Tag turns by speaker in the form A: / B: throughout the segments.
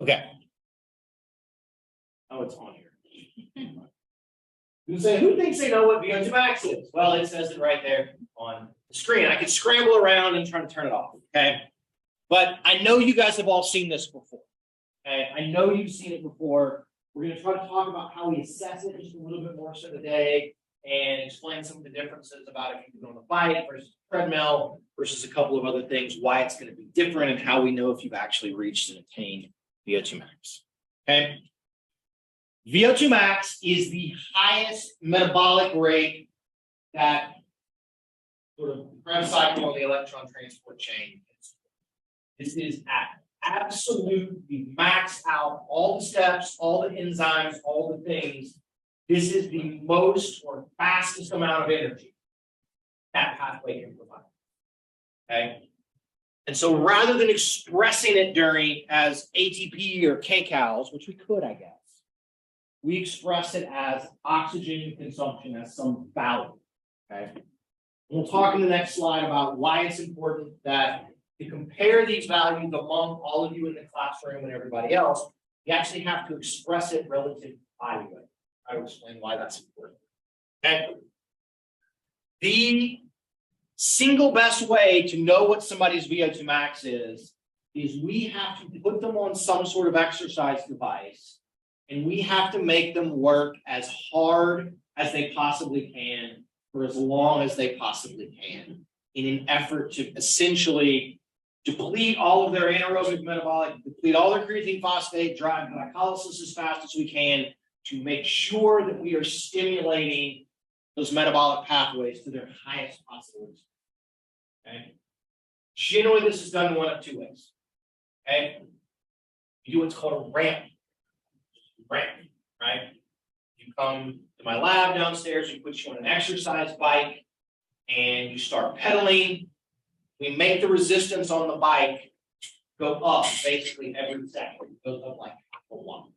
A: Okay. Oh, it's on here. You say, who thinks they know what VO2 max is? Well, it says it right there on the screen. I could scramble around and try to turn it off. Okay. But I know you guys have all seen this before. Okay. I know you've seen it before. We're going to try to talk about how we assess it just a little bit more so today and explain some of the differences about if you're on a bike versus a treadmill versus a couple of other things, why it's going to be different and how we know if you've actually reached and attained VO2 max. Okay. VO2 max is the highest metabolic rate that sort of Krebs cycle on the electron transport chain is. This is at absolutely max out all the steps, all the enzymes, all the things. This is the most or fastest amount of energy that pathway can provide. Okay. And so rather than expressing it during as ATP or kcals, which we could, I guess, we express it as oxygen consumption as some value. Okay. We'll talk in the next slide about why it's important that to compare these values among all of you in the classroom and everybody else, you actually have to express it relative to body weight. I will explain why that's important. Okay. The single best way to know what somebody's VO2 max is we have to put them on some sort of exercise device, and we have to make them work as hard as they possibly can for as long as they possibly can in an effort to essentially deplete all of their anaerobic metabolic, deplete all their creatine phosphate, drive glycolysis as fast as we can to make sure that we are stimulating those metabolic pathways to their highest possible extent. Okay. Generally, this is done one of two ways. Okay. You do what's called a ramp. Ramp, right? You come to my lab downstairs, we put you on an exercise bike, and you start pedaling. We make the resistance on the bike go up basically every second. It goes up like half a one.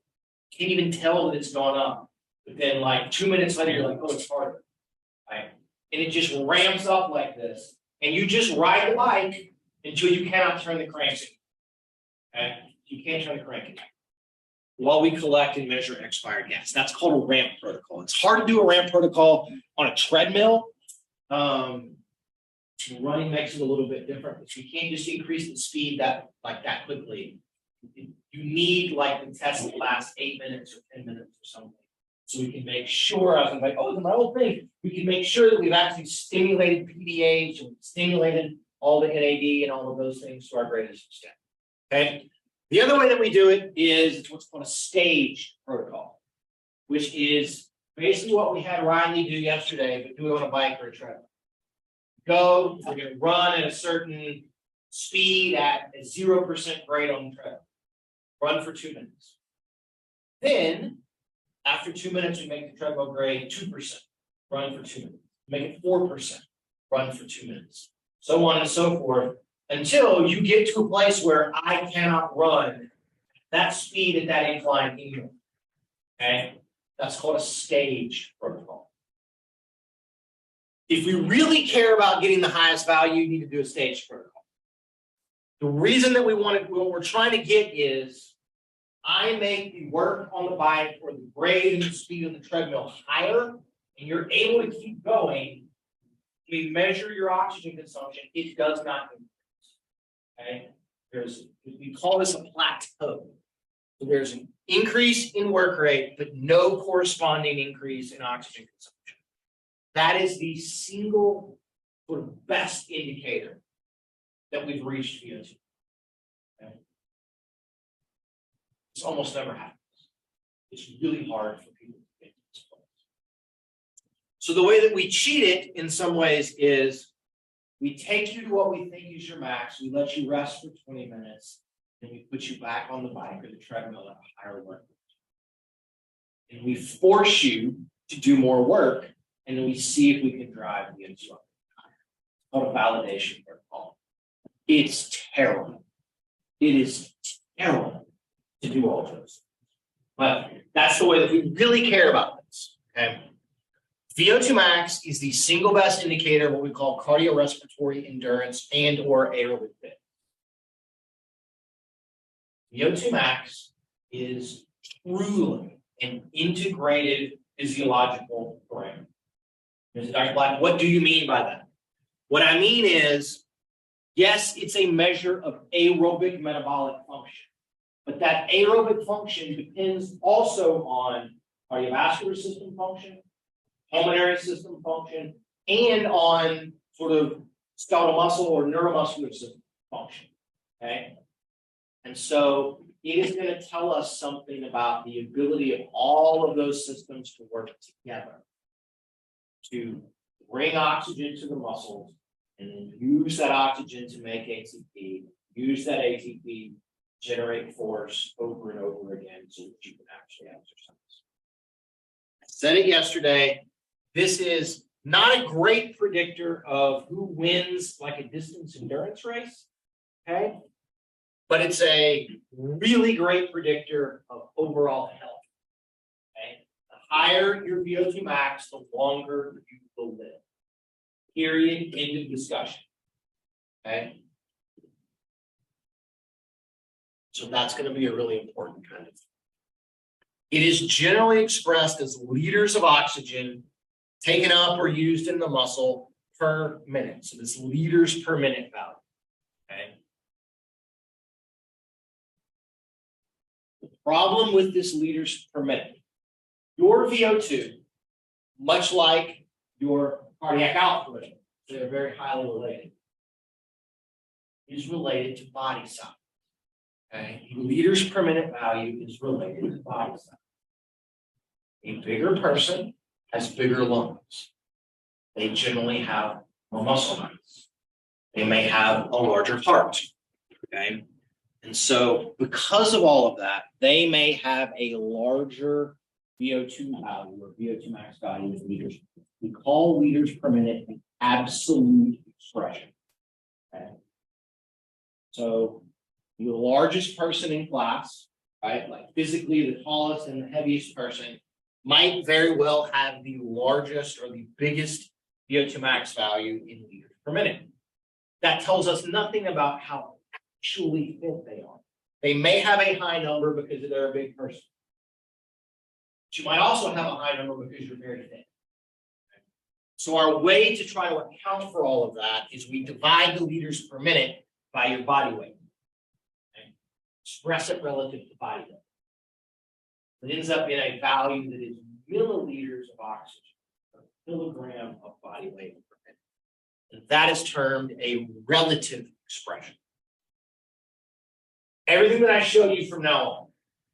A: Can't even tell that it's gone up. But then like 2 minutes later, you're like, oh, it's harder. Right? And it just ramps up like this. And you just ride the bike until you cannot turn the crank. Okay? You can't turn the crank while we collect and measure expired gas. That's called a ramp protocol. It's hard to do a ramp protocol on a treadmill. Running makes it a little bit different, but you can't just increase the speed that quickly. You need like the test that lasts 8 minutes or 10 minutes or something. So we can make sure, I was like, oh, my whole thing, we can make sure that we've actually stimulated PDH and stimulated all the NAD and all of those things to our greatest extent. Okay. The other way that we do it is it's what's called a stage protocol, which is basically what we had Riley do yesterday, but do it on a bike or a treadmill. Go, we're going to run at a certain speed at a 0% grade on the treadmill. Run for 2 minutes. Then, after 2 minutes, we make the treadmill grade 2%. Run for 2 minutes. Make it 4%. Run for 2 minutes. So on and so forth, until you get to a place where I cannot run that speed at that incline anymore. Okay? That's called a stage protocol. If we really care about getting the highest value, you need to do a stage protocol. The reason that what we're trying to get is I make the work on the bike or the grade and the speed of the treadmill higher, and you're able to keep going. We measure your oxygen consumption, it does not increase. Okay? We call this a plateau. So there's an increase in work rate, but no corresponding increase in oxygen consumption. That is the single sort of best indicator that we've reached VO2. Okay? This almost never happens. It's really hard for people to get to this place. So the way that we cheat it in some ways is we take you to what we think is your max, we let you rest for 20 minutes, and we put you back on the bike or the treadmill at a higher work rate. And we force you to do more work. And then we see if we can drive the VO2 up higher. It's called a validation protocol. It's terrible. It is terrible to do all those. But that's the way that we really care about this. Okay. VO2 max is the single best indicator of what we call cardiorespiratory endurance and or aerobic fit. VO2 max is truly an integrated physiological parameter. Dr. Black, what do you mean by that? What I mean is, yes, it's a measure of aerobic metabolic function, but that aerobic function depends also on cardiovascular system function, pulmonary system function, and on sort of skeletal muscle or neuromuscular system function. Okay? And so it is going to tell us something about the ability of all of those systems to work together to bring oxygen to the muscles and then use that oxygen to make ATP, use that ATP, generate force over and over again so that you can actually exercise. I said it yesterday. This is not a great predictor of who wins like a distance endurance race, okay? But it's a really great predictor of overall health, okay? The higher your VO2 max, the longer you will live. Period, end of discussion, okay? So that's going to be a really important kind of. It is generally expressed as liters of oxygen taken up or used in the muscle per minute. So this liters per minute value, okay? The problem with this liters per minute, your VO2, much like your cardiac output, they're very highly related, is related to body size. Okay? Liters per minute value is related to body size. A bigger person has bigger lungs. They generally have more muscle mass. They may have a larger heart. Okay. And so, because of all of that, they may have a larger VO2 value or VO2 max value in liters. We call liters per minute an absolute expression. Okay. So, the largest person in class, right, like physically the tallest and the heaviest person, might very well have the largest or the biggest VO2 max value in liters per minute. That tells us nothing about how actually fit they are. They may have a high number because they're a big person. But you might also have a high number because you're very thin. So our way to try to account for all of that is we divide the liters per minute by your body weight. Okay? Express it relative to body weight. It ends up in a value that is milliliters of oxygen per kilogram of body weight per minute. And that is termed a relative expression. Everything that I show you from now on,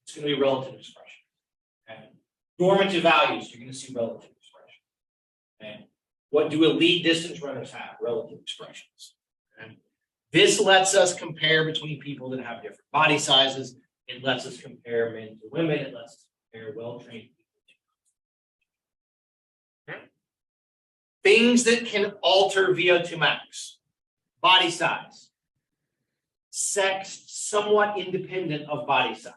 A: it's going to be relative expression. Okay? Normative values, you're going to see relative expression. Okay? What do elite distance runners have? Relative expressions. Okay? This lets us compare between people that have different body sizes. It lets us compare men to women. It lets us compare well-trained people to okay. Things that can alter VO2 max. Body size. Sex, somewhat independent of body size.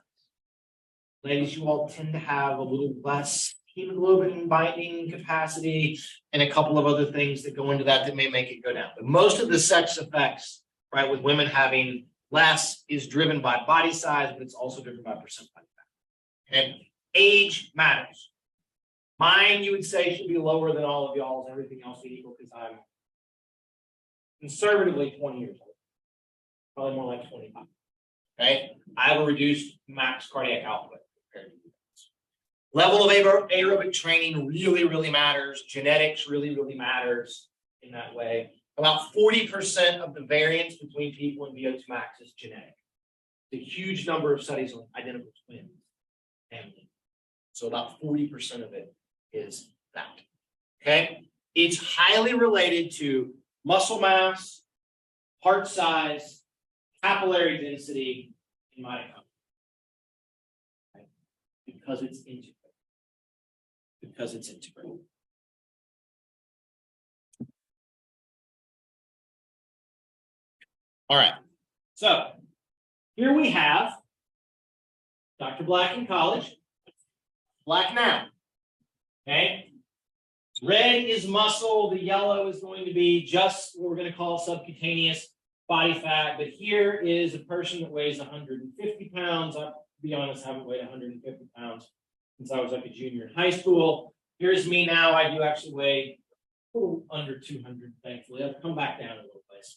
A: Ladies, you all tend to have a little less hemoglobin binding capacity and a couple of other things that go into that may make it go down. But most of the sex effects, right, with women having less is driven by body size, but it's also driven by percent body fat. And age matters. Mine, you would say, should be lower than all of y'all's, everything else being equal, because I'm conservatively 20 years old. Probably more like 25. Okay? I have a reduced max cardiac output compared to you guys. Level of aerobic training really, really matters. Genetics really, really matters in that way. About 40% of the variance between people in VO2 max is genetic. It's a huge number of studies on identical twins. So about 40% of it is that. Okay? It's highly related to muscle mass, heart size, capillary density, and mitochondria. Okay? Because it's integrated. Because it's integrated. All right, so here we have Dr. Black in college, black now, okay? Red is muscle, the yellow is going to be just what we're going to call subcutaneous body fat, but here is a person that weighs 150 pounds. to be honest, I haven't weighed 150 pounds since I was like a junior in high school. Here's me now. I do actually weigh a little under 200, thankfully. I've come back down a little place.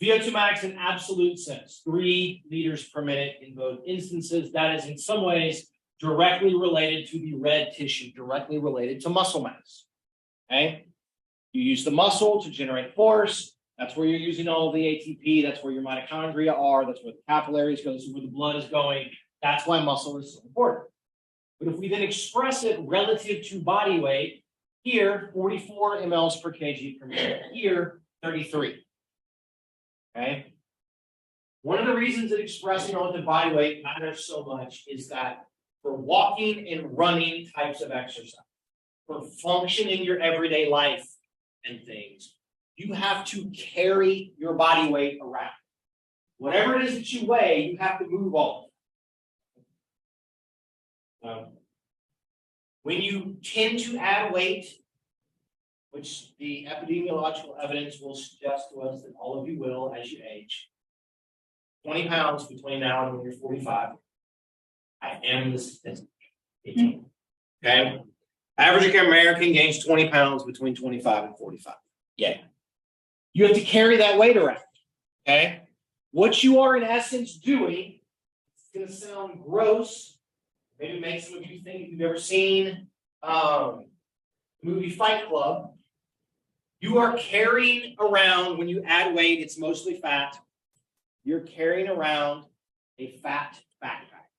A: VO2 max in absolute sense, 3 liters per minute in both instances. That is in some ways directly related to the red tissue, directly related to muscle mass. Okay? You use the muscle to generate force. That's where you're using all of the ATP. That's where your mitochondria are. That's where the capillaries go. This is where the blood is going. That's why muscle is so important. But if we then express it relative to body weight, here, 44 mLs per kg per minute. Here, 33. Okay? One of the reasons that expressing relative body weight matters so much is that for walking and running types of exercise, for function in your everyday life and things, you have to carry your body weight around. Whatever it is that you weigh, you have to move all of it. When you tend to add weight, which the epidemiological evidence will suggest to us that all of you will as you age, 20 pounds between now and when you're 45. I am the statistic. Okay? Average American gains 20 pounds between 25 and 45. Yeah. You have to carry that weight around. Okay? What you are in essence doing, it's going to sound gross, maybe make some of you think if you've ever seen the movie Fight Club. You are carrying around, when you add weight, it's mostly fat. You're carrying around a fat backpack,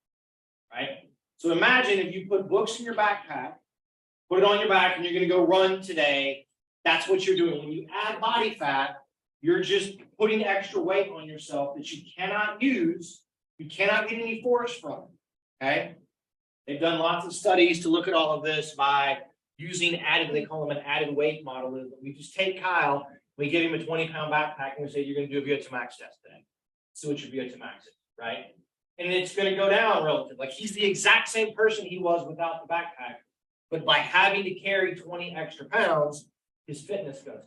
A: right? So imagine if you put books in your backpack, put it on your back, and you're going to go run today. That's what you're doing. When you add body fat, you're just putting extra weight on yourself that you cannot use. You cannot get any force from, okay? They've done lots of studies to look at all of this by using added, they call them an added weight model. We just take Kyle, we give him a 20-pound backpack, and we say, you're going to do a VO2 max test today. See what your VO2 max is, right? And it's going to go down relative. Like he's the exact same person he was without the backpack, but by having to carry 20 extra pounds, his fitness goes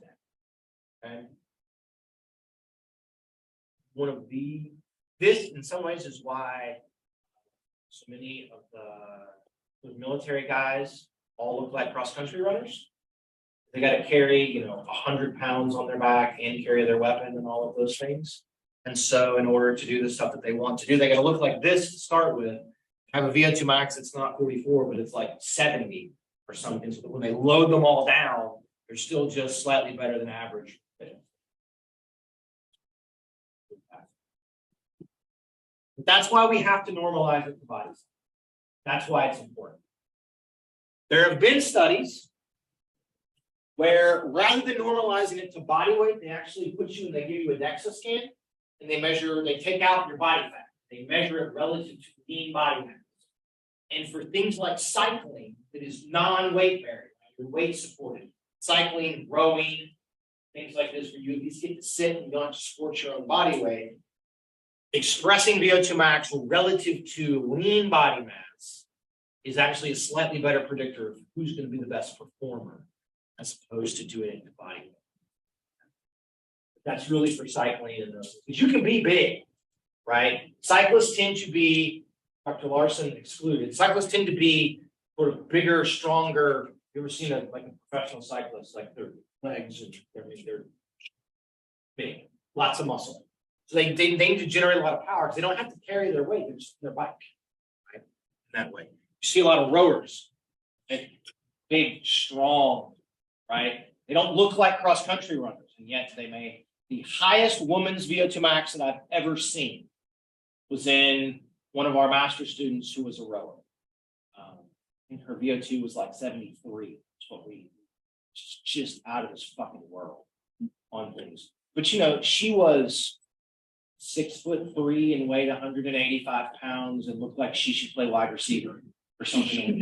A: down, okay? This in some ways is why so many of the military guys all look like cross-country runners. They got to carry, 100 pounds on their back and carry their weapon and all of those things. And so in order to do the stuff that they want to do, they got to look like this to start with. Have a VO2 max that's not 44, but it's like 70 or something. So when they load them all down, they're still just slightly better than average. But that's why we have to normalize it to bodies. That's why it's important. There have been studies where rather than normalizing it to body weight, they actually put you and they give you a DEXA scan and they take out your body fat. They measure it relative to lean body mass. And for things like cycling, that is non-weight bearing, your weight supported, cycling, rowing, things like this, where you at least get to sit and you don't have to support your own body weight, expressing VO2 max relative to lean body mass is actually a slightly better predictor of who's going to be the best performer as opposed to doing it in body weight. That's really for cycling and those. Because you can be big, right? Cyclists tend to be, Dr. Larson excluded, cyclists tend to be sort of bigger, stronger. You ever seen a professional cyclist, like their legs and they're big, lots of muscle. So they need to generate a lot of power because they don't have to carry their weight, they're just on their bike, right? In that way. You see a lot of rowers, big, strong, right? They don't look like cross-country runners, and yet they may. The highest woman's VO2 max that I've ever seen was in one of our master students who was a rower. And her VO2 was like 73. That's what just out of this fucking world on things. But she was 6'3" and weighed 185 pounds and looked like she should play wide receiver or something.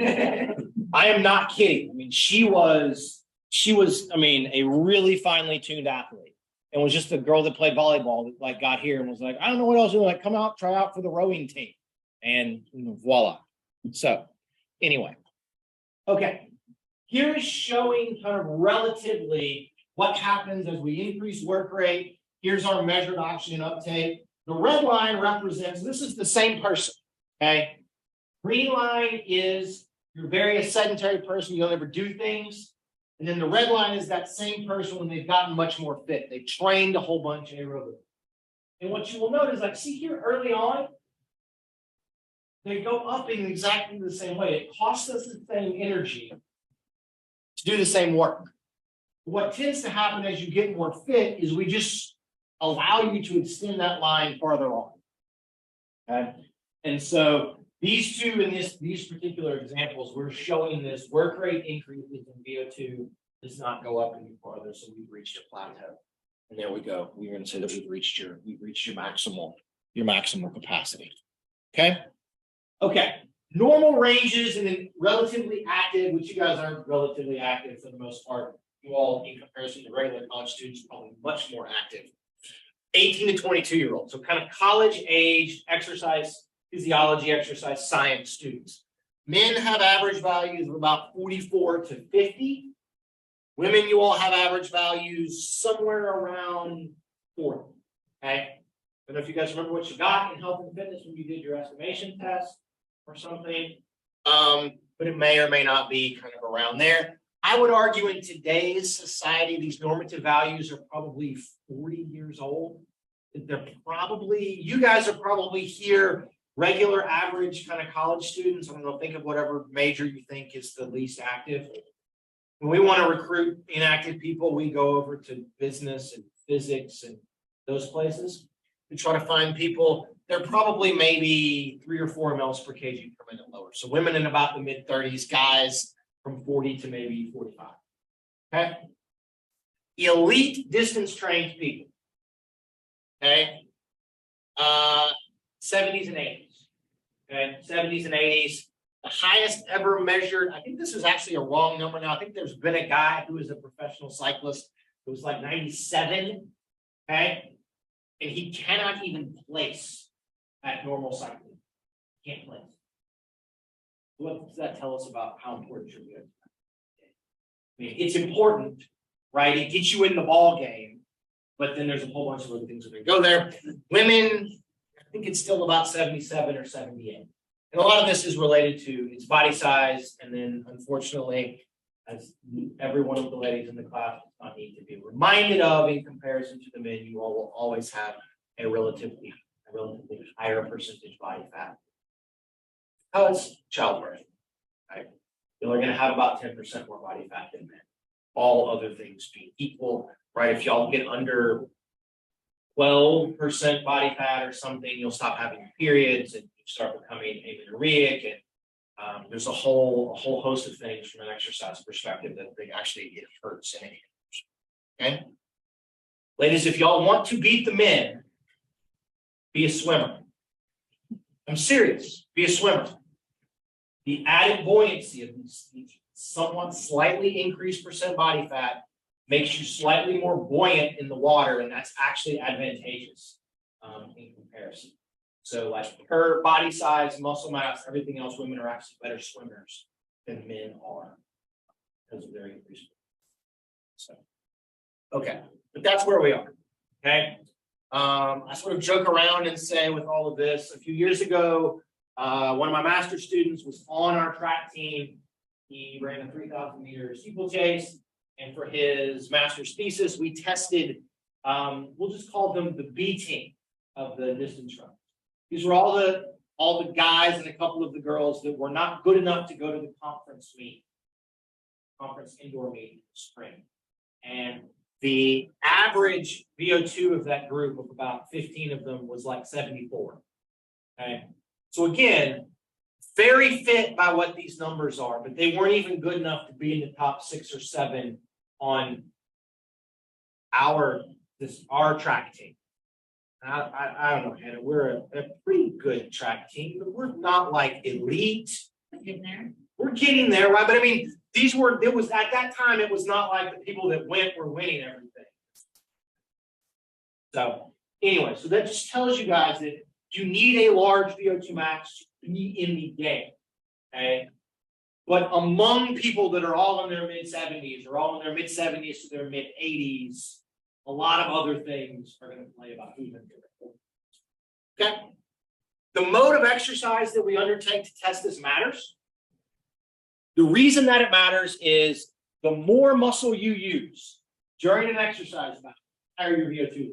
A: I am not kidding. I mean, she was, a really finely tuned athlete. And was just a girl that played volleyball that got here and was like, I don't know what else to do. Like, come out, try out for the rowing team. And voila. So anyway. Okay. Here is showing kind of relatively what happens as we increase work rate. Here's our measured oxygen uptake. The red line represents, this is the same person. Okay. Green line is you're very a sedentary person, you don't ever do things. And then the red line is that same person when they've gotten much more fit. They've trained a whole bunch aerobically. And what you will notice, like see here early on, they go up in exactly the same way. It costs us the same energy to do the same work. What tends to happen as you get more fit is we just allow you to extend that line farther on. Okay. And so these two in these particular examples, we're showing this work rate increases in VO2 does not go up any farther. So we've reached a plateau. And there we go. We're going to say that we've reached your maximal capacity. Okay. Okay. Normal ranges and then relatively active, which you guys are relatively active for the most part. You all, in comparison to regular college students, probably much more active. 18 to 22-year-olds. So kind of college age exercise, physiology, exercise, science students. Men have average values of about 44 to 50. Women, you all have average values somewhere around 40. Okay. I don't know if you guys remember what you got in health and fitness when you did your estimation test or something. But it may or may not be kind of around there. I would argue in today's society, these normative values are probably 40 years old. They're probably, you guys are probably here, regular average kind of college students. I don't know, think of whatever major you think is the least active. When we want to recruit inactive people, we go over to business and physics and those places. We try to find people, they're probably maybe 3 or 4 mLs per kg per minute lower. So women in about the mid 30s, guys from 40 to maybe 45. Okay. Elite distance trained people. Okay. 70s and 80s. Okay. 70s and 80s. The highest ever measured, I think this is actually a wrong number now. I think there's been a guy who is a professional cyclist who was like 97. Okay. And he cannot even place at normal cycling. He can't place. What does that tell us about how important your good? I mean, it's important, right? It gets you in the ball game, but then there's a whole bunch of other things that are go there. Women, I think it's still about 77 or 78. And a lot of this is related to its body size. And then unfortunately, as every one of the ladies in the class does not need to be reminded of in comparison to the men, you all will always have a relatively higher percentage body fat. Because childbirth, right? You're going to have about 10% more body fat than men. All other things being equal, right? If y'all get under 12% body fat or something, you'll stop having periods and you start becoming amenorrheic. And there's a whole host of things from an exercise perspective that actually it hurts in any. Okay, ladies, if y'all want to beat the men, be a swimmer. I'm serious. Be a swimmer. The added buoyancy of somewhat slightly increased percent body fat makes you slightly more buoyant in the water, and that's actually advantageous in comparison. So, like per body size, muscle mass, everything else, women are actually better swimmers than men are because of their increased. So, okay, but that's where we are. Okay, I sort of joke around and say with all of this, a few years ago, one of my master's students was on our track team. He ran a 3,000 meter steeplechase, and for his master's thesis, we tested, we'll just call them the B team of the distance run. These were all the guys and a couple of the girls that were not good enough to go to the conference indoor meet in the spring. And the average VO2 of that group of about 15 of them was like 74. Okay. So again, very fit by what these numbers are, but they weren't even good enough to be in the top 6 or 7 on our track team. I don't know, Hannah. We're a pretty good track team, but we're not like elite. We're getting there, right? But I mean, it was at that time, it was not like the people that were winning everything. So anyway, so that just tells you guys that you need a large VO2 max to be in the game. Okay. But among people that are all in their mid-70s or all in their mid-70s to their mid-80s, a lot of other things are going to play about who's in there. Okay. The mode of exercise that we undertake to test this matters. The reason that it matters is the more muscle you use during an exercise bout, the higher your VO2.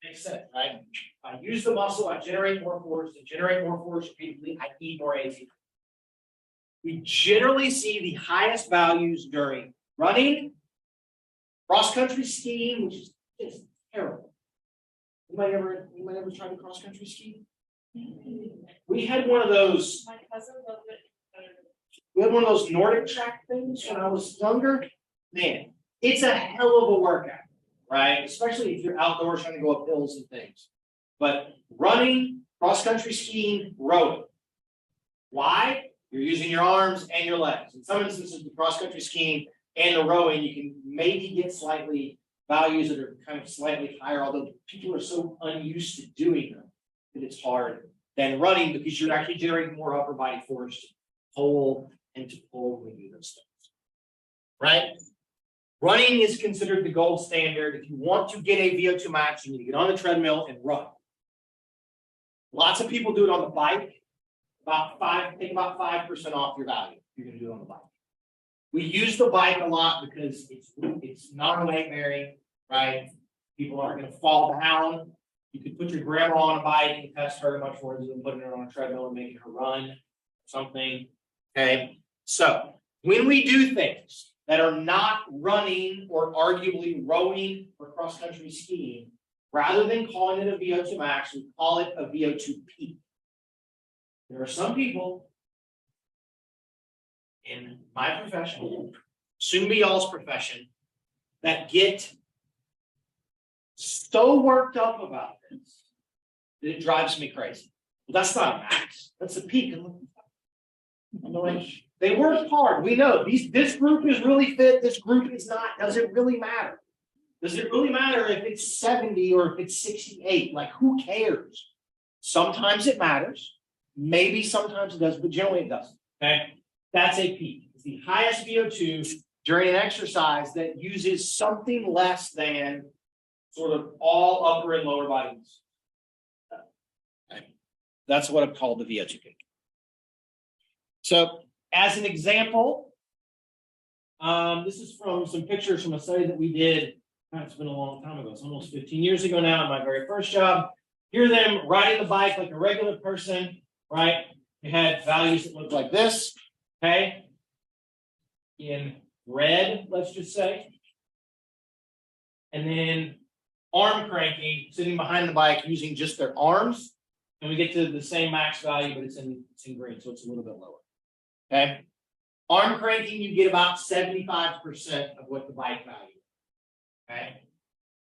A: Makes sense, right? I use the muscle, I generate more force, and generate more force repeatedly, I need more ATP. We generally see the highest values during running, cross-country skiing, which is just terrible. Anybody ever tried to cross-country ski? We had one of those.
B: My cousin loved it.
A: We had one of those Nordic track things when I was younger. Man, it's a hell of a workout, right? Especially if you're outdoors trying to go up hills and things. But running, cross-country skiing, rowing. Why? You're using your arms and your legs. In some instances, the cross-country skiing and the rowing, you can maybe get slightly values that are kind of slightly higher, although people are so unused to doing them that it's hard than running because you're actually generating more upper body force to pull and to pull when you do those things. Right? Running is considered the gold standard. If you want to get a VO2 max, you need to get on the treadmill and run. Lots of people do it on the bike. Take about 5% off your value. You're going to do it on the bike. We use the bike a lot because it's not weight bearing, right? People aren't going to fall down. You could put your grandma on a bike and test her much more than putting her on a treadmill and making her run or something. Okay. So when we do things that are not running or arguably rowing or cross-country skiing, rather than calling it a VO2 max, we call it a VO2 peak. There are some people in my profession, soon be y'all's profession, that get so worked up about this that it drives me crazy. Well, that's not a max. That's a peak. They work hard. We know this group is really fit. This group is not. Does it really matter? Does it really matter if it's 70 or if it's 68? Like, who cares? Sometimes it matters. Maybe sometimes it does, but generally it doesn't. Okay, that's a peak. It's the highest VO2 during an exercise that uses something less than sort of all upper and lower bodies. Okay. That's what I've called the VO2 peak. So, as an example, this is from some pictures from a study that we did. It's been a long time ago. It's almost 15 years ago now in my very first job. Hear them riding the bike like a regular person. Right? They had values that looked like this, okay? In red, let's just say. And then arm cranking, sitting behind the bike using just their arms. And we get to the same max value, but it's in green, so it's a little bit lower. Okay? Arm cranking, you get about 75% of what the bike value is. Okay?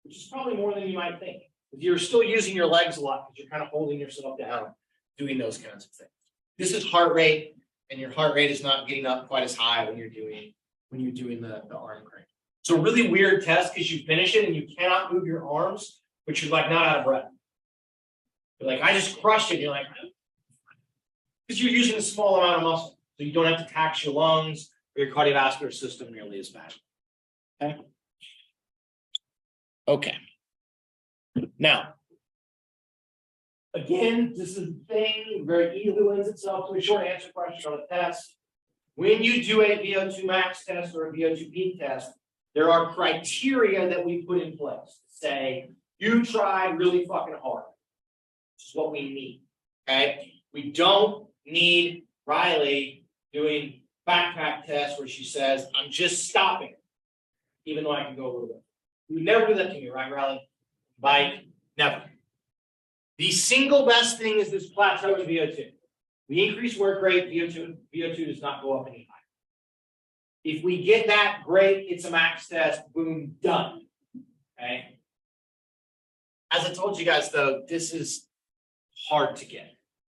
A: Which is probably more than you might think. But you're still using your legs a lot because you're kind of holding yourself down, doing those kinds of things. This is heart rate, and your heart rate is not getting up quite as high when you're doing the arm crank. It's a really weird test because you finish it and you cannot move your arms, but you're like not out of breath. You're like, I just crushed it. You're like, because you're using a small amount of muscle, so you don't have to tax your lungs or your cardiovascular system nearly as bad. Okay. Now, again, this is the thing, very easily lends itself to a short answer question on a test. When you do a VO2 max test or a VO2 peak test, there are criteria that we put in place to say, you tried really fucking hard. This is what we need, okay? We don't need Riley doing backpack tests where she says, I'm just stopping, even though I can go a little bit. You would never do that to me, right, Riley? Bike, never. The single best thing is this plateau in VO2. We increase work rate, VO2 does not go up any higher. If we get that, great, it's a max test, boom, done. Okay. As I told you guys, though, this is hard to get.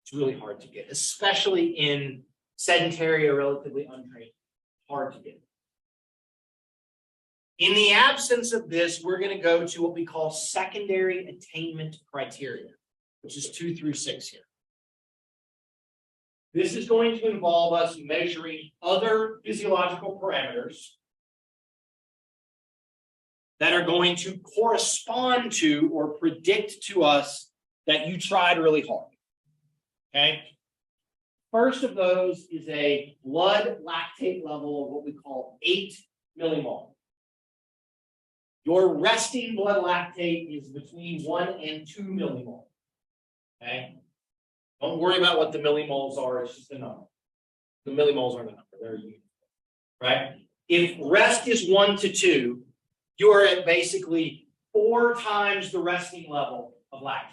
A: It's really hard to get, especially in sedentary or relatively untrained. Hard to get. In the absence of this, we're going to go to what we call secondary attainment criteria, which is 2 through 6 here. This is going to involve us measuring other physiological parameters that are going to correspond to or predict to us that you tried really hard. Okay. First of those is a blood lactate level of what we call 8 millimole. Your resting blood lactate is between 1 and 2 millimole. Okay. Don't worry about what the millimoles are, it's just a number. The millimoles aren't a number, they're a unit. Right? If rest is 1 to 2, you are at basically 4 times the resting level of lactate.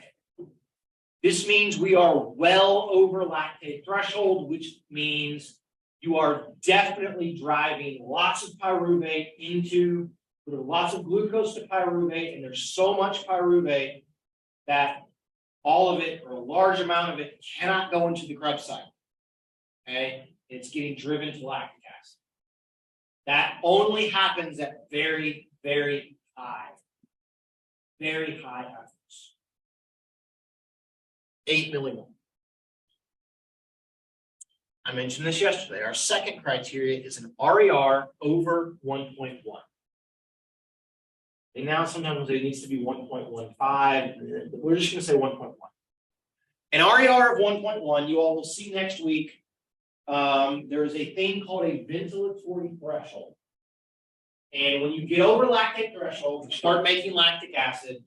A: This means we are well over lactate threshold, which means you are definitely driving lots of pyruvate into, lots of glucose to pyruvate, and there's so much pyruvate that all of it or a large amount of it cannot go into the Krebs cycle. Okay, it's getting driven to lactic acid. That only happens at very, very high efforts. 8 millimole. I mentioned this yesterday. Our second criteria is an RER over 1.1. And now sometimes it needs to be 1.15. We're just going to say 1.1. An RER of 1.1, you all will see next week. There is a thing called a ventilatory threshold. And when you get over lactate threshold, you start making lactic acid.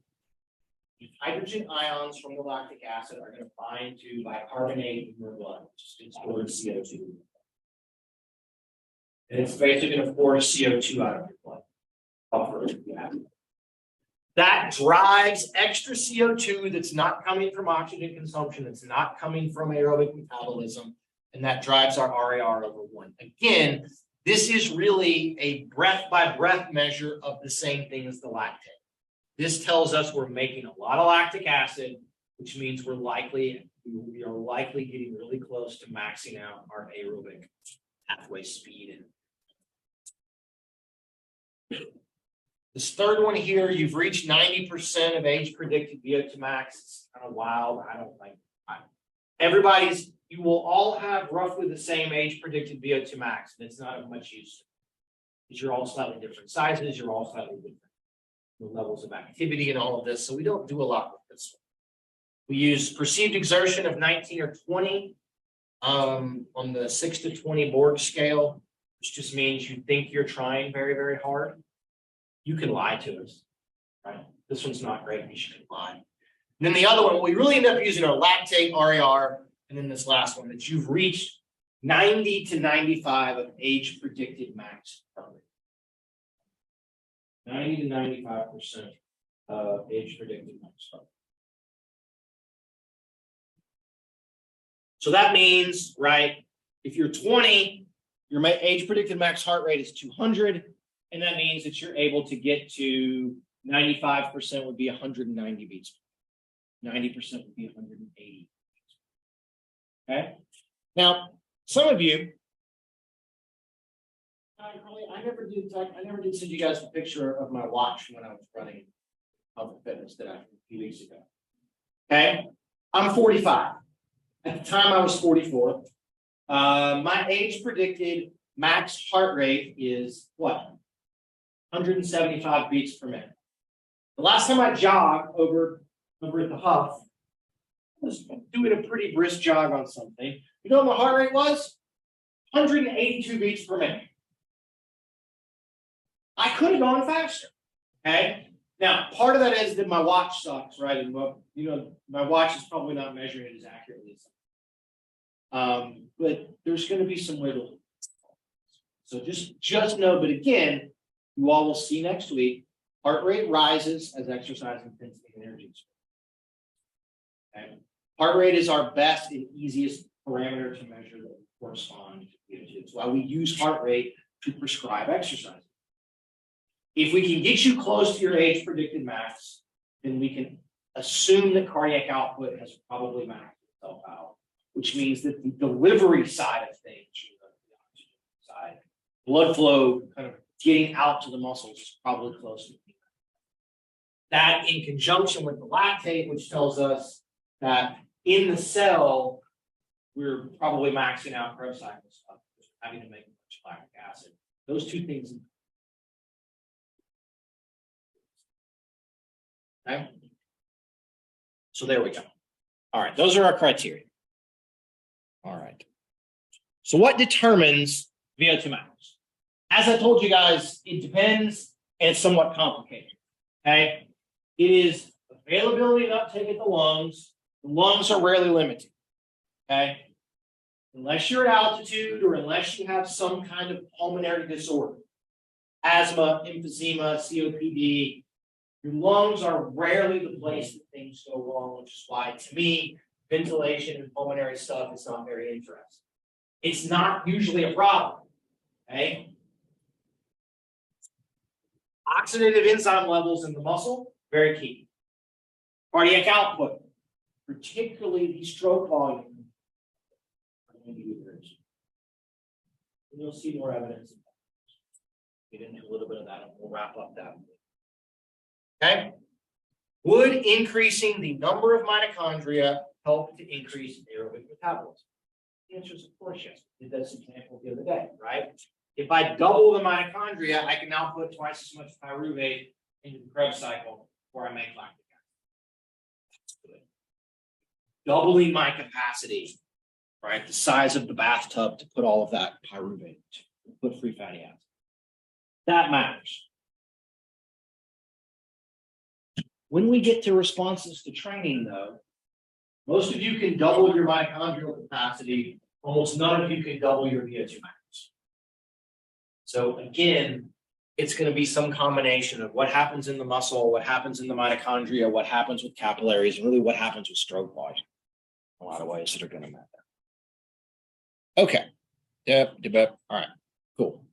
A: The hydrogen ions from the lactic acid are going to bind to bicarbonate in your blood, which is stored CO2. And it's basically going to force CO2 out of your blood. That drives extra CO2 that's not coming from oxygen consumption, that's not coming from aerobic metabolism, and that drives our RER over 1. Again, this is really a breath-by-breath measure of the same thing as the lactate. This tells us we're making a lot of lactic acid, which means we are likely getting really close to maxing out our aerobic pathway speed. This third one here, you've reached 90% of age predicted VO2 max. It's kind of wild. I don't like you will all have roughly the same age predicted VO2 max, and it's not of much use. Because you're all slightly different sizes, you're all slightly different levels of activity and all of this, so we don't do a lot with this one. We use perceived exertion of 19 or 20 on the 6 to 20 Borg scale, which just means you think you're trying very, very hard. You can lie to us, right? This one's not great, you should lie. And then the other one, we really end up using our lactate, RER, and then this last one, that you've reached 90 to 95 of age predicted max. 90 to 95% of age predicted max. So that means, right, if you're 20, your age predicted max heart rate is 200, and that means that you're able to get to 95% would be 190 beats. 90% would be 180. Okay. Now, some of you, I never did send you guys a picture of my watch when I was running public fitness that I a few weeks ago. Okay, I'm 45. At the time, I was 44. My age predicted max heart rate is what? 175 beats per minute. The last time I jogged over at the Huff, I was doing a pretty brisk jog on something. You know what my heart rate was? 182 beats per minute. I could have gone faster. Okay. Now, part of that is that my watch sucks, right? And my watch is probably not measuring it as accurately as but there's going to be some wiggle room. So just know, but again, you all will see next week, heart rate rises as exercise intensity and energy is. Okay. Heart rate is our best and easiest parameter to measure that correspond to VO2. It's why we use heart rate to prescribe exercise. If we can get you close to your age predicted max, then we can assume that cardiac output has probably maxed itself out, which means that the delivery side of things, the oxygen side, blood flow kind of getting out to the muscles is probably close to that, in conjunction with the lactate, which tells us that in the cell, we're probably maxing out Krebs cycle stuff, having to make much lactic acid. Those two things. Okay. So there we go. All right, those are our criteria. All right. So what determines VO2 max? As I told you guys, it depends and it's somewhat complicated. Okay. It is availability and uptake at the lungs. The lungs are rarely limited. Okay. Unless you're at altitude or unless you have some kind of pulmonary disorder, asthma, emphysema, COPD, your lungs are rarely the place that things go wrong, which is why, to me, ventilation and pulmonary stuff is not very interesting. It's not usually a problem. Okay. Oxidative enzyme levels in the muscle, very key. Cardiac output, particularly the stroke volume. You'll see more evidence. Get into a little bit of that and we'll wrap up that. Okay. Would increasing the number of mitochondria help to increase aerobic metabolism? The answer is of course yes. We did this example the other day, right? If I double the mitochondria, I can now put twice as much pyruvate into the Krebs cycle where I make lactic acid. Doubling my capacity, right? The size of the bathtub to put all of that pyruvate, put free fatty acids. That matters. When we get to responses to training, though, most of you can double your mitochondrial capacity. Almost none of you can double your VO2 max. So again, it's going to be some combination of what happens in the muscle, what happens in the mitochondria, what happens with capillaries, and really what happens with stroke volume. A lot of ways that are going to matter. Okay. Yep. All right. Cool.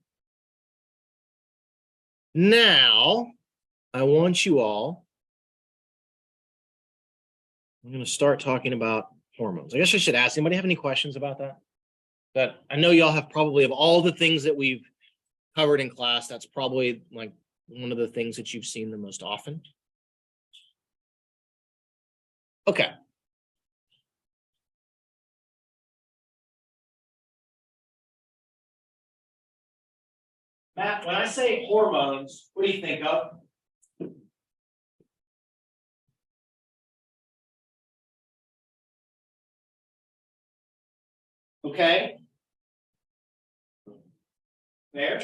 A: Now, I want you all. I'm going to start talking about hormones. I guess I should ask, anybody have any questions about that? But I know y'all have probably, of all the things that we've covered in class, that's probably like one of the things that you've seen the most often. Okay. Matt, when I say hormones, what do you think of? Okay. Fair.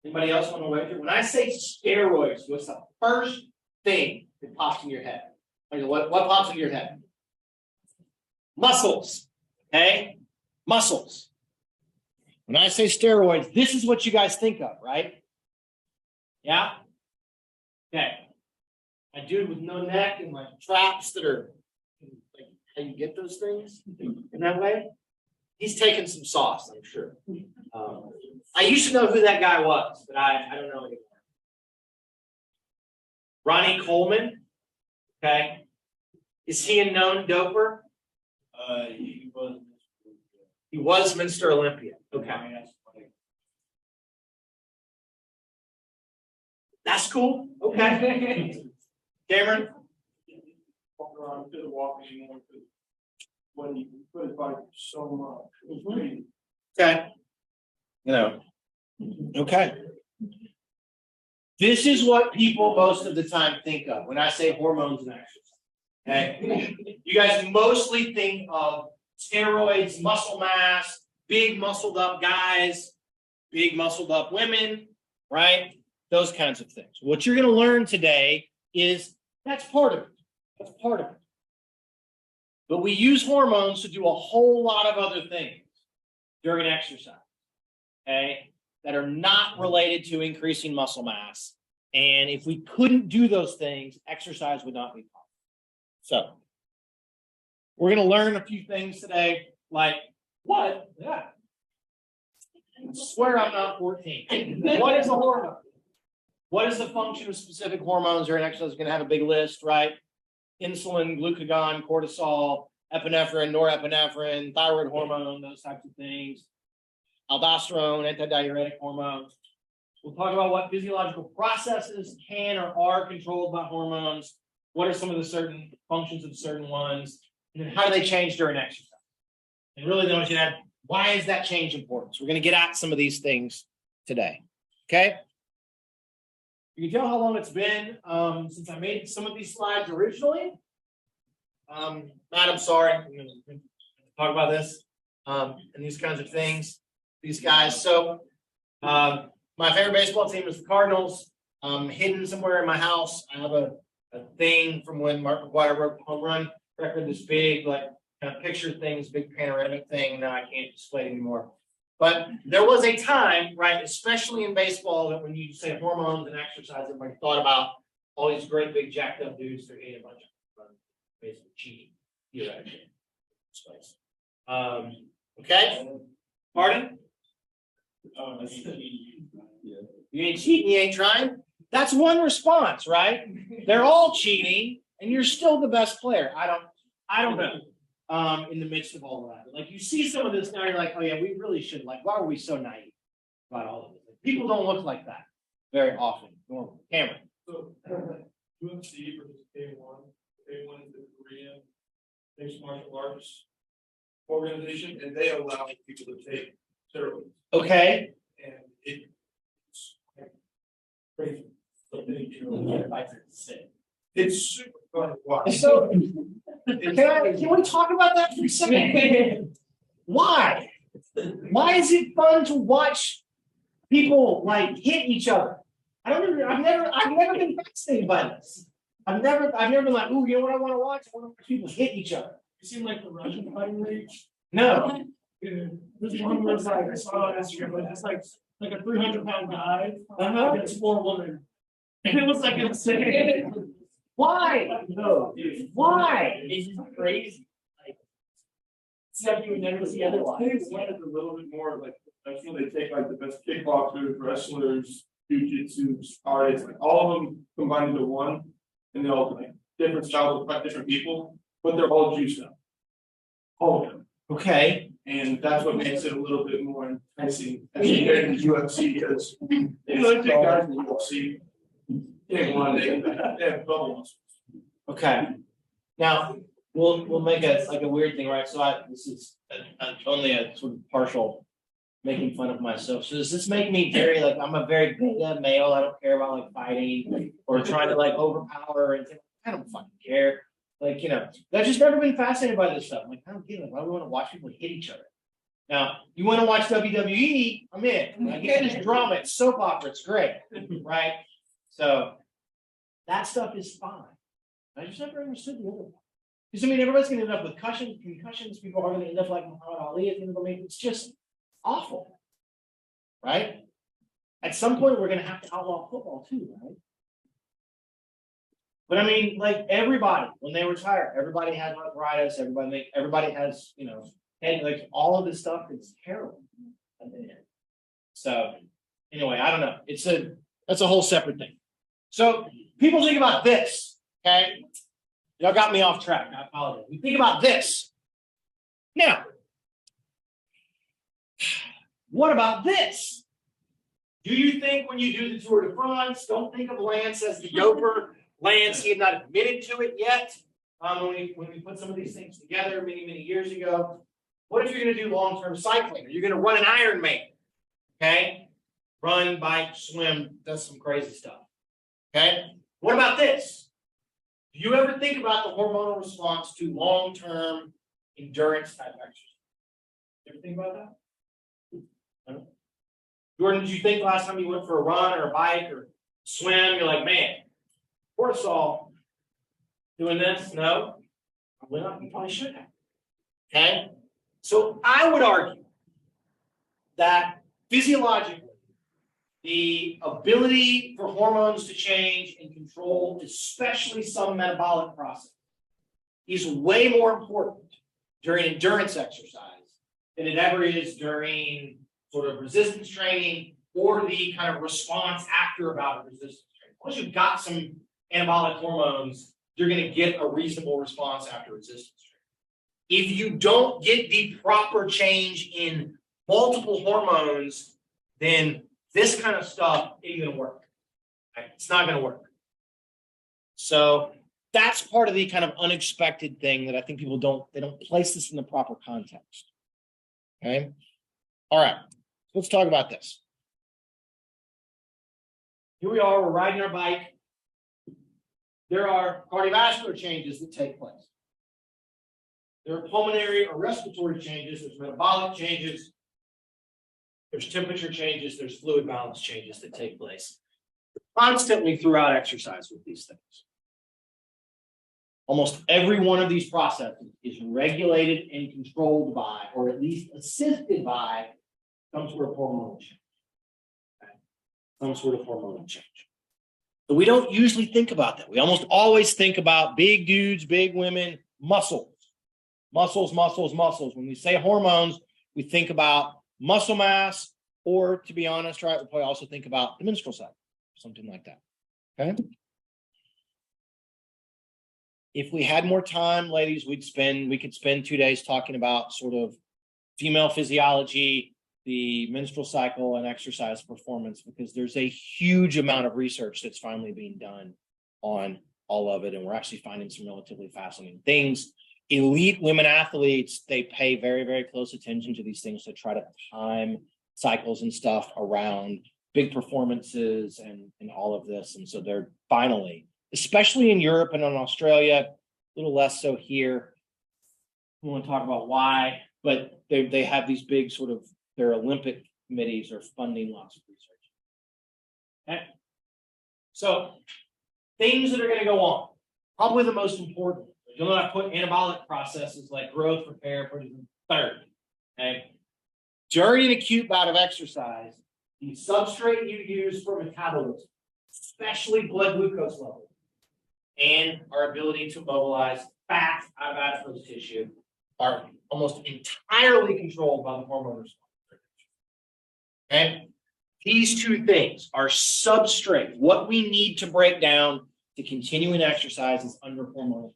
A: Anybody else want to wager? When I say steroids, what's the first thing that pops in your head? What pops in your head? Muscles. Okay? Muscles. When I say steroids, this is what you guys think of, right? Yeah? Okay. A dude with no neck and like traps that are like how you get those things in that way. He's taking some sauce, I'm sure. I used to know who that guy was, but I don't know anymore. Ronnie Coleman. Okay. Is he a known doper? He was Mr. Olympia. Okay. That's cool. Okay. Cameron?
B: When you put it by so much.
A: Okay. You know. Okay. This is what people most of the time think of when I say hormones and exercise. Okay. You guys mostly think of steroids, muscle mass, big muscled up guys, big muscled up women, right? Those kinds of things. What you're going to learn today is that's part of it. That's part of it. But we use hormones to do a whole lot of other things during exercise, okay, that are not related to increasing muscle mass. And if we couldn't do those things, exercise would not be possible. So we're going to learn a few things today, like what? Yeah. I swear I'm not 14. What is a hormone? What is the function of specific hormones during exercise? Is going to have a big list, right? Insulin, glucagon, cortisol, epinephrine, norepinephrine, thyroid hormone, those types of things. Aldosterone, antidiuretic hormones. We'll talk about what physiological processes can or are controlled by hormones. What are some of the certain functions of certain ones? And then how do they change during exercise? And really, then, you add, why is that change important? So we're going to get at some of these things today. Okay? You can tell how long it's been since I made some of these slides originally. Matt, I'm sorry. I'm going to talk about this, and these kinds of things, these guys. So, my favorite baseball team is the Cardinals. Hidden somewhere in my house, I have a thing from when Mark McGwire broke the home run record, this big, like, kind of picture thing, this big panoramic thing. Now I can't display it anymore. But there was a time, right, especially in baseball, that when you say hormones and exercise, everybody thought about all these great big jacked up dudes that ate a bunch of basically cheating. Theoretically. Okay. Pardon? You ain't cheating, you ain't trying. That's one response, right? They're all cheating, and you're still the best player. I don't know. In the midst of all of that, like you see some of this now, you're like, oh yeah, we really should. Like, why are we so naive about all of this? Like, people don't look like that very often. Cameron.
B: So, UFC versus K1. K1 is the Korean mixed martial arts organization, and they allow people to take steroids.
A: Okay.
B: And it's crazy. It's super fun to watch.
A: So, can we talk about that for a second? Why? Why is it fun to watch people like hit each other? I've never been fascinated by this. I've never been like, ooh, you know what I want to watch? I want to watch people hit each other.
B: You seen like the Russian fighting league?
A: No.
B: This one was like, I saw on Instagram, but it's like a 300-pound guy against 4 women. And it was like insane.
A: Why?
B: No, dude.
A: Why?
B: It's just crazy. Like, stuff you would never see otherwise. I think one is a little bit more like, that's when they take like the best kickboxers, wrestlers, jiu-jitsu, artists, like all of them combined into one. And they're all like different styles of fight different people, but they're all juiced up. All of them.
A: Okay.
B: And that's what makes it a little bit more enticing as compared to the UFC, because they look at guys in the UFC. They have bubble muscles.
A: Okay. Now we'll make a weird thing, right? So this is only a sort of partial making fun of myself. So does this make me very like I'm a very beta male? I don't care about like fighting or trying to like overpower and I don't fucking care. Like, you know, I've just never been fascinated by this stuff. I'm like, I don't get it. Why do we want to watch people hit each other? Now, you want to watch WWE? I'm in. I get this drama. It's soap opera. It's great, right? So that stuff is fine. I just never understood the other one. Because I mean, everybody's going to end up with concussions. People are going to end up like Muhammad Ali at the end of the day. It's just awful, right? At some point, we're going to have to outlaw football too, right? But I mean, like everybody, when they retire, everybody has arthritis. Everybody has, you know, and like all of this stuff is terrible. So anyway, I don't know. That's a whole separate thing. So people think about this, okay? Y'all got me off track. I apologize. We think about this. Now, what about this? Do you think when you do the Tour de France, don't think of Lance as the gopher? Lance, he had not admitted to it yet. When we put some of these things together many, many years ago. What if you're going to do long-term cycling? Or you're going to run an Ironman, okay? Run, bike, swim, does some crazy stuff, okay? What about this? Do you ever think about the hormonal response to long-term endurance type exercise? You ever think about that? No? Jordan, did you think last time you went for a run or a bike or swim, you're like, man, cortisol doing this? No? Probably not. You probably should have. Okay? So I would argue that physiologically, the ability for hormones to change and control, especially some metabolic process, is way more important during endurance exercise than it ever is during sort of resistance training or the kind of response after a bout of resistance training. Once you've got some anabolic hormones, you're going to get a reasonable response after resistance training. If you don't get the proper change in multiple hormones, then this kind of stuff ain't going to work. Right? It's not going to work. So that's part of the kind of unexpected thing that I think people don't place this in the proper context. Okay. All right. Let's talk about this. Here we are, we're riding our bike. There are cardiovascular changes that take place. There are pulmonary or respiratory changes, there's metabolic changes, there's temperature changes, there's fluid balance changes that take place constantly throughout exercise with these things. Almost every one of these processes is regulated and controlled by, or at least assisted by, some sort of hormonal change. Okay? Some sort of hormonal change. So we don't usually think about that. We almost always think about big dudes, big women, muscles. Muscles, muscles, muscles. When we say hormones, we think about muscle mass, or to be honest, right, we'll probably also think about the menstrual cycle, something like that. Okay. If we had more time, ladies, we could spend 2 days talking about sort of female physiology, the menstrual cycle, and exercise performance, because there's a huge amount of research that's finally being done on all of it. And we're actually finding some relatively fascinating things. Elite women athletes, they pay very, very close attention to these things to try to time cycles and stuff around big performances and all of this. And so they're finally, especially in Europe and in Australia, a little less so here. We want to talk about why, but they have these big sort of, their Olympic committees are funding lots of research. Okay. So things that are going to go on, probably the most important. You'll know I put anabolic processes like growth, repair, put it in third. Okay. During an acute bout of exercise, the substrate you use for metabolism, especially blood glucose level, and our ability to mobilize fat out of adipose tissue are almost entirely controlled by the hormone response. Okay? These two things are substrate. What we need to break down to continuing exercise is under hormonal.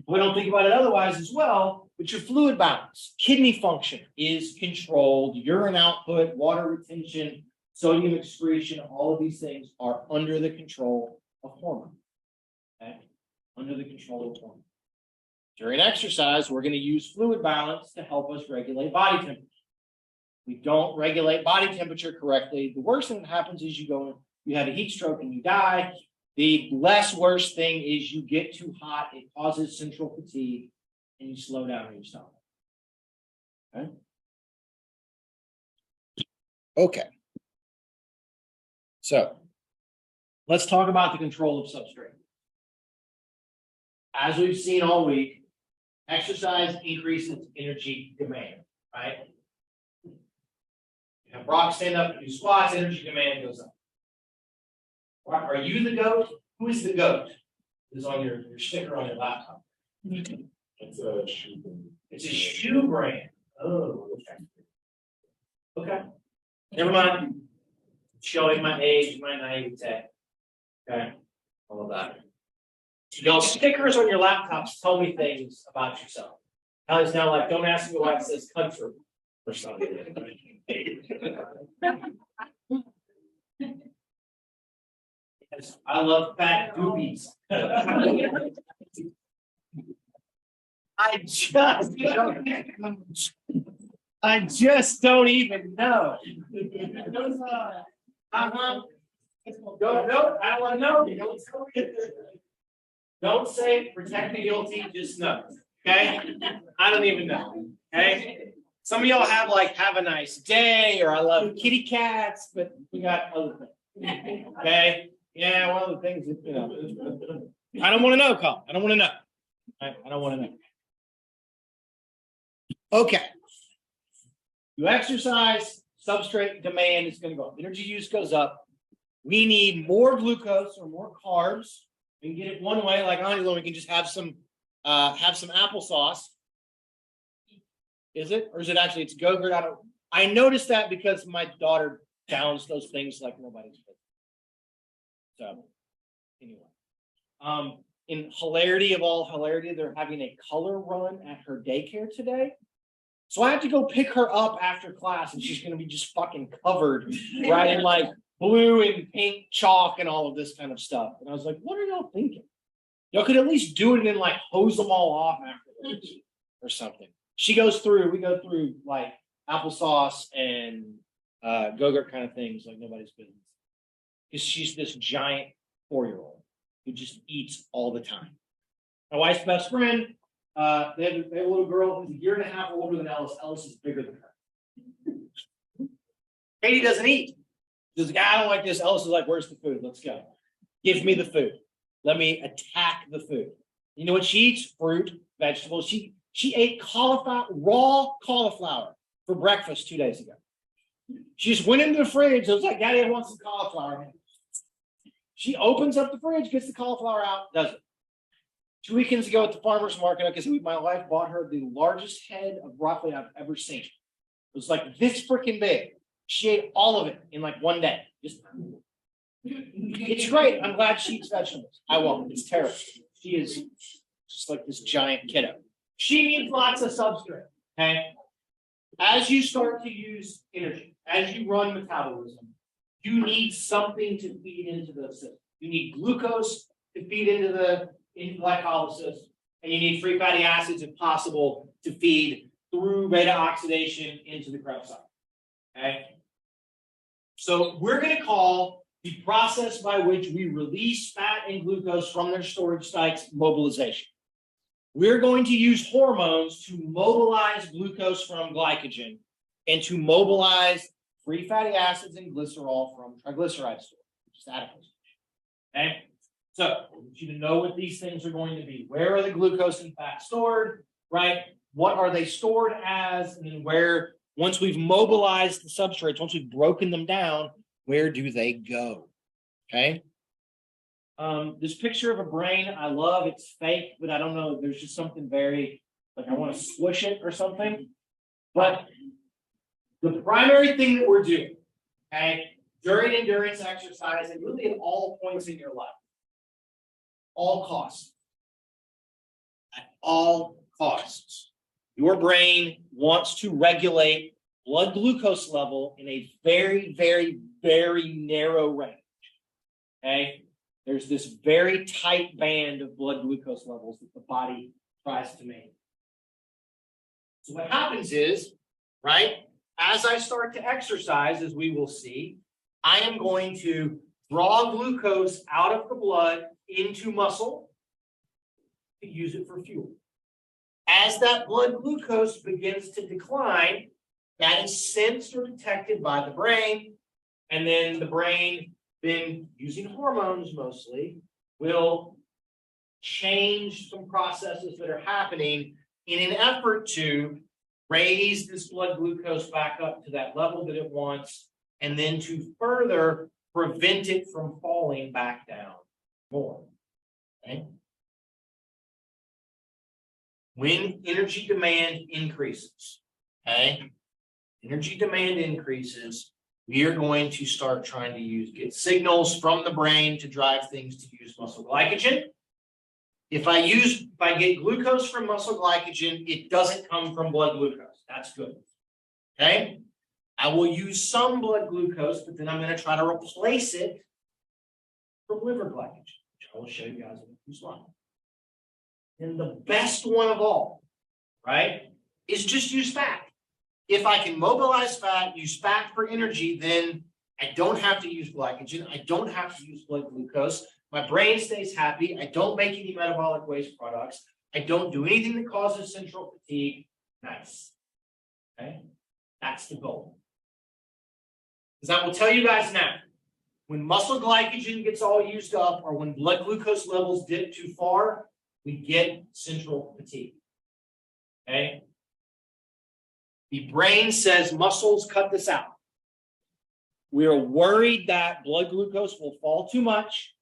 A: We don't think about it otherwise as well, but your fluid balance, kidney function is controlled, urine output, water retention, sodium excretion, all of these things are under the control of hormone. Okay? Under the control of hormone. During exercise, we're going to use fluid balance to help us regulate body temperature. We don't regulate body temperature correctly. The worst thing that happens is you have a heat stroke and you die. The less worst thing is you get too hot, it causes central fatigue, and you slow down and you stop. Okay. Okay. So let's talk about the control of substrate. As we've seen all week, exercise increases energy demand, right? You have Brock stand up and do squats, energy demand goes up. Are you the goat? Who is the goat? Is on your sticker on your laptop.
B: It's a shoe.
A: It's a shoe brand. Oh, okay. Okay. Never mind. Showing my age, my naivete. Okay. All of that. Y'all, stickers on your laptops tell me things about yourself. Allie's now like, don't ask me why it says country or something. Yes, I love fat doobies. I just don't even know. No, I don't want to know. Don't say protect the guilty, just know. Okay? I don't even know. Okay? Some of y'all have a nice day, or I love kitty cats, but we got other things. Okay? Yeah, one of the things that, I don't want to know, Colin. I don't want to know. I don't want to know. Okay. You exercise, substrate demand is going to go up. Energy use goes up. We need more glucose or more carbs. We can get it one way, like Angelo, we can just have some applesauce. Is it? Or is it actually, it's Go-Gurt? I noticed that because my daughter downs those things like nobody's business. So, anyway. In hilarity of all hilarity, they're having a color run at her daycare today. So I have to go pick her up after class, and she's going to be just fucking covered, right, in like blue and pink chalk and all of this kind of stuff. And I was like, what are y'all thinking? Y'all could at least do it and then like hose them all off afterwards or something. We go through like applesauce and Go-Gurt kind of things like nobody's business. Because she's this giant 4-year-old who just eats all the time. My wife's best friend, They have a little girl who's a year and a half older than Ellis. Ellis is bigger than her. Katie doesn't eat. She's like, I don't like this. Ellis is like, where's the food? Let's go. Give me the food. Let me attack the food. You know what she eats? Fruit, vegetables. She ate cauliflower, raw cauliflower for breakfast 2 days ago. She just went into the fridge. I was like, Daddy, I want some cauliflower. She opens up the fridge, gets the cauliflower out, does it. 2 weekends ago at the farmer's market, because my wife bought her the largest head of broccoli I've ever seen. It was like this freaking big. She ate all of it in like 1 day. It's great. I'm glad she eats vegetables. I won't. It's terrible. She is just like this giant kiddo. She needs lots of substrate. Okay. As you start to use energy, as you run metabolism, you need something to feed into the system. You need glucose to feed into glycolysis, and you need free fatty acids, if possible, to feed through beta oxidation into the Krebs cycle. Okay. So we're going to call the process by which we release fat and glucose from their storage sites mobilization. We're going to use hormones to mobilize glucose from glycogen and to mobilize free fatty acids and glycerol from triglyceride storage, which is adipose. Okay? So I want you to know what these things are going to be. Where are the glucose and fat stored, right? What are they stored as? And then where, once we've mobilized the substrates, once we've broken them down, where do they go? Okay? This picture of a brain, I love. It's fake, but I don't know. There's just something very, like I want to squish it or something. But the primary thing that we're doing, okay, during endurance exercise and really at all points in your life, all costs, at all costs, your brain wants to regulate blood glucose level in a very, very, very narrow range. Okay? There's this very tight band of blood glucose levels that the body tries to maintain. So what happens is, right, as I start to exercise, as we will see, I am going to draw glucose out of the blood into muscle to use it for fuel. As that blood glucose begins to decline, that is sensed or detected by the brain, and then the brain, then using hormones mostly, will change some processes that are happening in an effort to raise this blood glucose back up to that level that it wants, and then to further prevent it from falling back down more. Okay? When energy demand increases, okay, energy demand increases, we are going to start trying to get signals from the brain to drive things to use muscle glycogen. If I get glucose from muscle glycogen, it doesn't come from blood glucose. That's good. Okay? I will use some blood glucose, but then I'm going to try to replace it from liver glycogen, which I will show you guys in a few slides. And the best one of all, right, is just use fat. If I can mobilize fat, use fat for energy, then I don't have to use glycogen. I don't have to use blood glucose. My brain stays happy. I don't make any metabolic waste products. I don't do anything that causes central fatigue. Nice. Okay? That's the goal. Because I will tell you guys now, when muscle glycogen gets all used up or when blood glucose levels dip too far, we get central fatigue. Okay? The brain says, muscles, cut this out. We are worried that blood glucose will fall too much.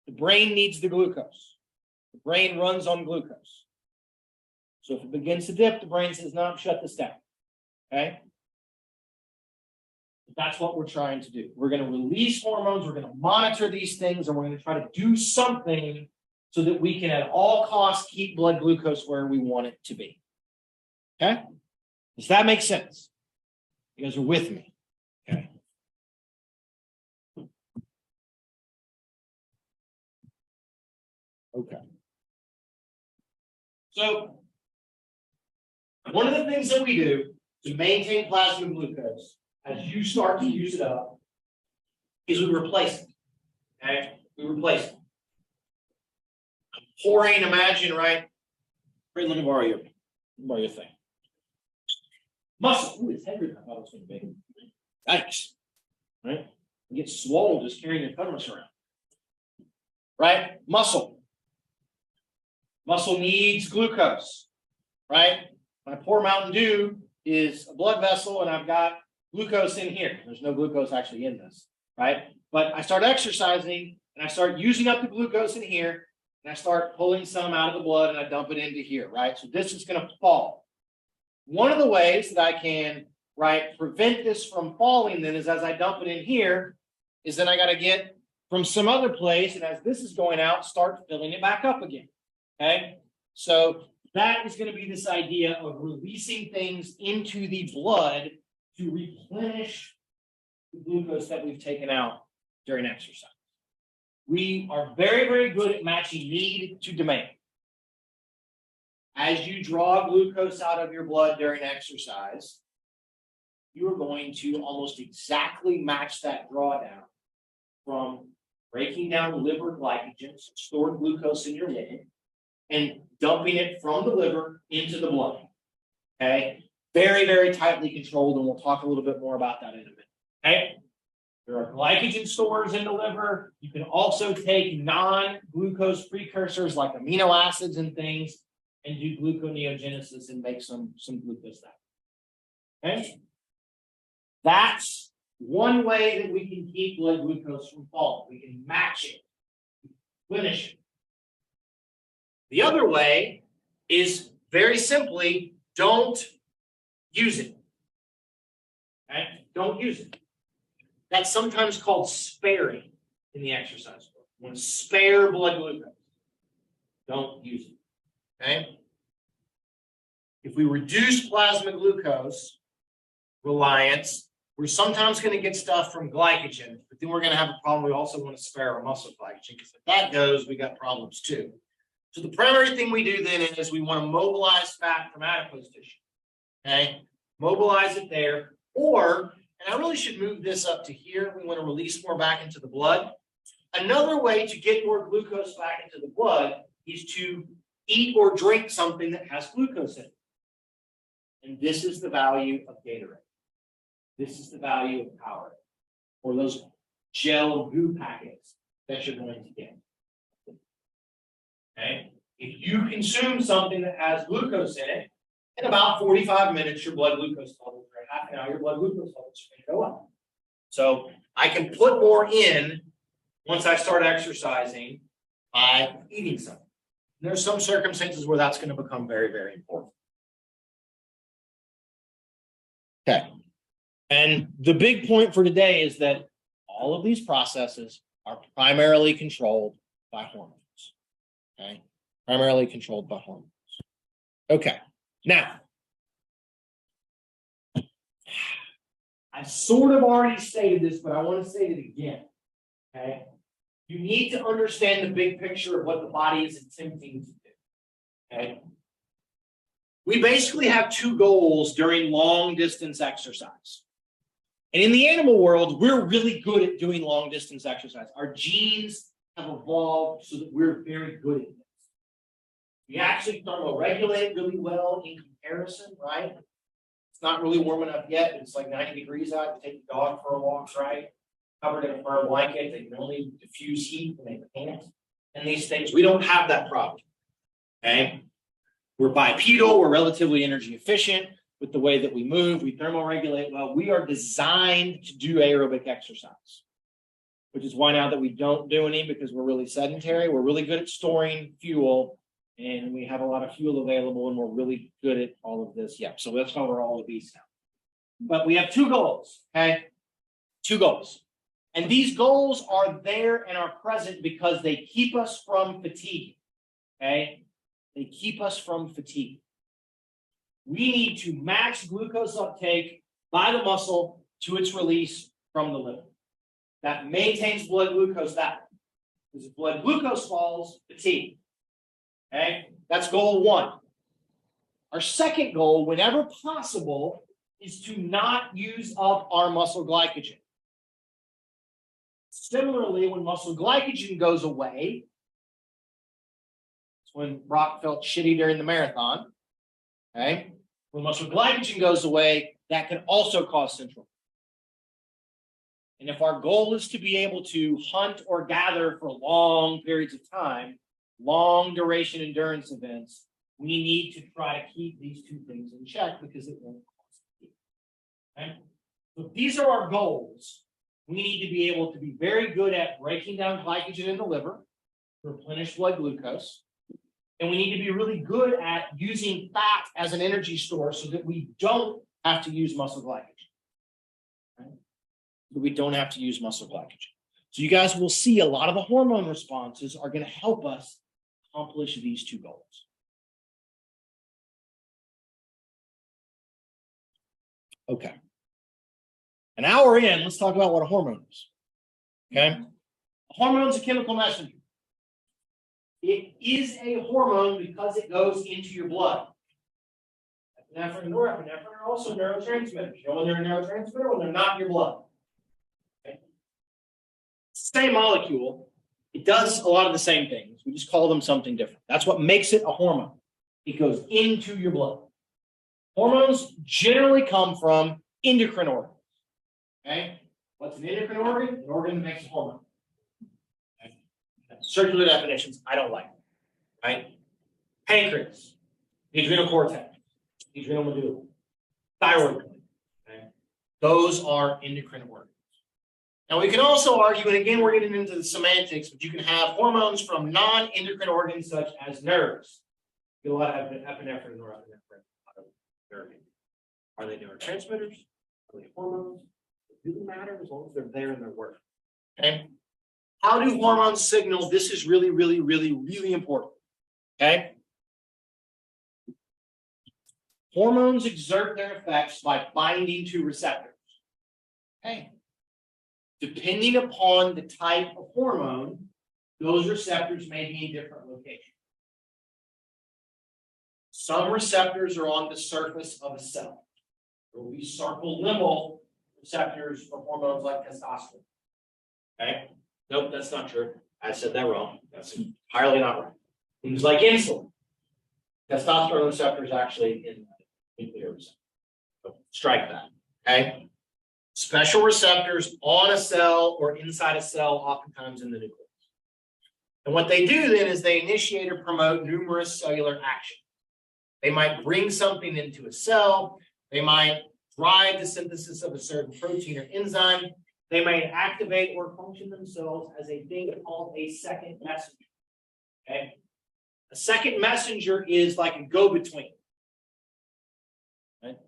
A: The brain needs the glucose. The brain runs on glucose. So if it begins to dip, the brain says, no, shut this down. Okay? That's what we're trying to do. We're going to release hormones. We're going to monitor these things, and we're going to try to do something so that we can, at all costs, keep blood glucose where we want it to be. Okay? Does that make sense? You guys are with me? Okay. Okay. So, one of the things that we do to maintain plasma glucose as you start to use it up is we replace it. Okay? We replace it. I'm pouring, imagine, right? Great, let me borrow your thing. Muscle. Ooh, it's heavier than I thought it was going to be. Yikes. Right? You get swollen just carrying your thermos around. Right? Muscle. Muscle needs glucose. Right? My poor Mountain Dew is a blood vessel, and I've got glucose in here. There's no glucose actually in this. Right? But I start exercising, and I start using up the glucose in here, and I start pulling some out of the blood, and I dump it into here. Right? So this is going to fall. One of the ways that I can, right, prevent this from falling then is as I dump it in here, is then I got to get from some other place, and as this is going out, start filling it back up again. Okay? So that is going to be this idea of releasing things into the blood to replenish the glucose that we've taken out during exercise. We are very, very good at matching need to demand. As you draw glucose out of your blood during exercise, you are going to almost exactly match that drawdown from breaking down liver glycogen, stored glucose in your liver, and dumping it from the liver into the blood. Okay? Very, very tightly controlled, and we'll talk a little bit more about that in a minute. Okay? There are glycogen stores in the liver. You can also take non-glucose precursors like amino acids and things and do gluconeogenesis and make some glucose that. Okay? That's one way that we can keep blood glucose from falling. We can match it, replenish it. The other way is very simply don't use it. Okay? Don't use it. That's sometimes called sparing in the exercise book. You want to spare blood glucose. Don't use it. Okay? If we reduce plasma glucose reliance, we're sometimes going to get stuff from glycogen, but then we're going to have a problem. We also want to spare our muscle glycogen because if that goes, we got problems too. So the primary thing we do then is we want to mobilize fat from adipose tissue. Okay? Mobilize it there. Or, and I really should move this up to here. We want to release more back into the blood. Another way to get more glucose back into the blood is to eat or drink something that has glucose in it. And this is the value of Gatorade. This is the value of Powerade, or those gel goo packets that you're going to get. Okay? If you consume something that has glucose in it, in about 45 minutes, your blood glucose levels, or half an hour, your blood glucose levels are going to go up. So I can put more in once I start exercising by eating something. There's some circumstances where that's going to become very, very important. Okay. And the big point for today is that all of these processes are primarily controlled by hormones. Okay. Primarily controlled by hormones. Okay. Now, I've sort of already stated this, but I want to say it again. Okay. You need to understand the big picture of what the body is attempting to do. Okay. We basically have two goals during long distance exercise. And in the animal world, we're really good at doing long distance exercise. Our genes have evolved so that we're very good at this. We actually thermoregulate really well in comparison, right? It's not really warm enough yet. It's like 90 degrees out. You take the dog for a walk, right? Covered in a fur blanket. They can only diffuse heat when they can't. And these things, we don't have that problem. Okay? We're bipedal. We're relatively energy efficient with the way that we move. We thermoregulate well. We are designed to do aerobic exercise, which is why now that we don't do any because we're really sedentary, we're really good at storing fuel, and we have a lot of fuel available, and we're really good at all of this. Yeah, so that's why we're all obese now. But we have two goals, okay? Two goals. And these goals are there and are present because they keep us from fatigue, okay? They keep us from fatigue. We need to match glucose uptake by the muscle to its release from the liver. That maintains blood glucose that way. Because if blood glucose falls, fatigue. Okay? That's goal one. Our second goal, whenever possible, is to not use up our muscle glycogen. Similarly, when muscle glycogen goes away, It's when Brock felt shitty during the marathon. Okay. When muscle glycogen goes away, that can also cause central. And if our goal is to be able to hunt or gather for long periods of time, long duration endurance events, we need to try to keep these two things in check because it won't cost you. Okay? So if these are our goals, we need to be able to be very good at breaking down glycogen in the liver, replenish blood glucose, and we need to be really good at using fat as an energy store so that we don't have to use muscle glycogen. Right? So we don't have to use muscle glycogen. So you guys will see a lot of the hormone responses are going to help us accomplish these two goals. Okay. An hour in, let's talk about what a hormone is. Okay. A hormone is a chemical messenger. It is a hormone because it goes into your blood. Epinephrine and norepinephrine are also neurotransmitters. You know when they're a neurotransmitter, when they're not in your blood. Okay. Same molecule. It does a lot of the same things. We just call them something different. That's what makes it a hormone. It goes into your blood. Hormones generally come from endocrine organs. Okay? What's an endocrine organ? An organ that makes a hormone. Okay? Circular definitions, I don't like. Right? Pancreas, the adrenal cortex, the adrenal medulla, thyroid gland. Okay? Those are endocrine organs. Now we can also argue, and again we're getting into the semantics, but you can have hormones from non-endocrine organs such as nerves. You get a lot of epinephrine and norepinephrine out of nerve. Are they neurotransmitters? Are they hormones? It doesn't matter as long as they're there and they're working. Okay. How do hormones signal? This is really, really, really, really important. Okay. Hormones exert their effects by binding to receptors. Okay. Depending upon the type of hormone, those receptors may be in different locations. Some receptors are on the surface of a cell. There will be sarcolemmal receptors for hormones like testosterone. Okay? Nope, that's not true. I said that wrong. That's entirely not right. Things like insulin. Testosterone receptors actually in the nuclear receptor. So strike that. Okay? Special receptors on a cell or inside a cell, oftentimes in the nucleus. And what they do then is they initiate or promote numerous cellular actions. They might bring something into a cell. They might drive the synthesis of a certain protein or enzyme. They might activate or function themselves as a thing called a second messenger. Okay? A second messenger is like a go-between. Right?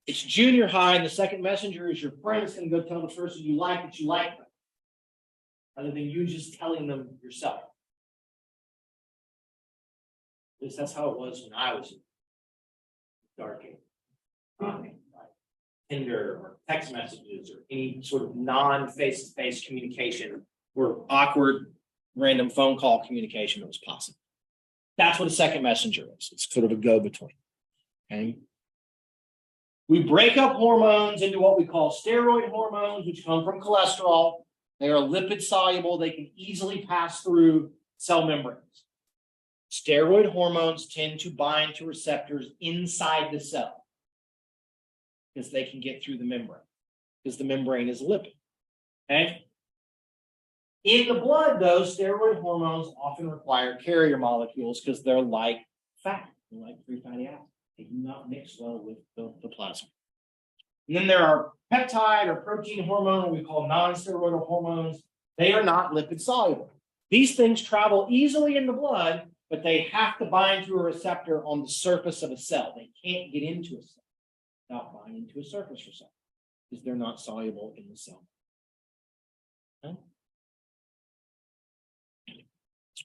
A: It's junior high, and the second messenger is your friend that's going to go tell the person you like that you like them, rather than you just telling them yourself. At least that's how it was when I was dark age. Tinder or text messages or any sort of non-face-to-face communication or awkward random phone call communication that was possible. That's what a second messenger is. It's sort of a go-between. Okay. We break up hormones into what we call steroid hormones, which come from cholesterol. They are lipid soluble. They can easily pass through cell membranes. Steroid hormones tend to bind to receptors inside the cell because they can get through the membrane, because the membrane is lipid. Okay? In the blood, though, steroid hormones often require carrier molecules because they're like fat, they're like free fatty acids. They do not mix well with the plasma. And then there are peptide or protein hormone, what we call non-steroidal hormones. They are not lipid soluble. These things travel easily in the blood, but they have to bind to a receptor on the surface of a cell. They can't get into a cell without binding to a surface receptor because they're not soluble in the cell. Okay?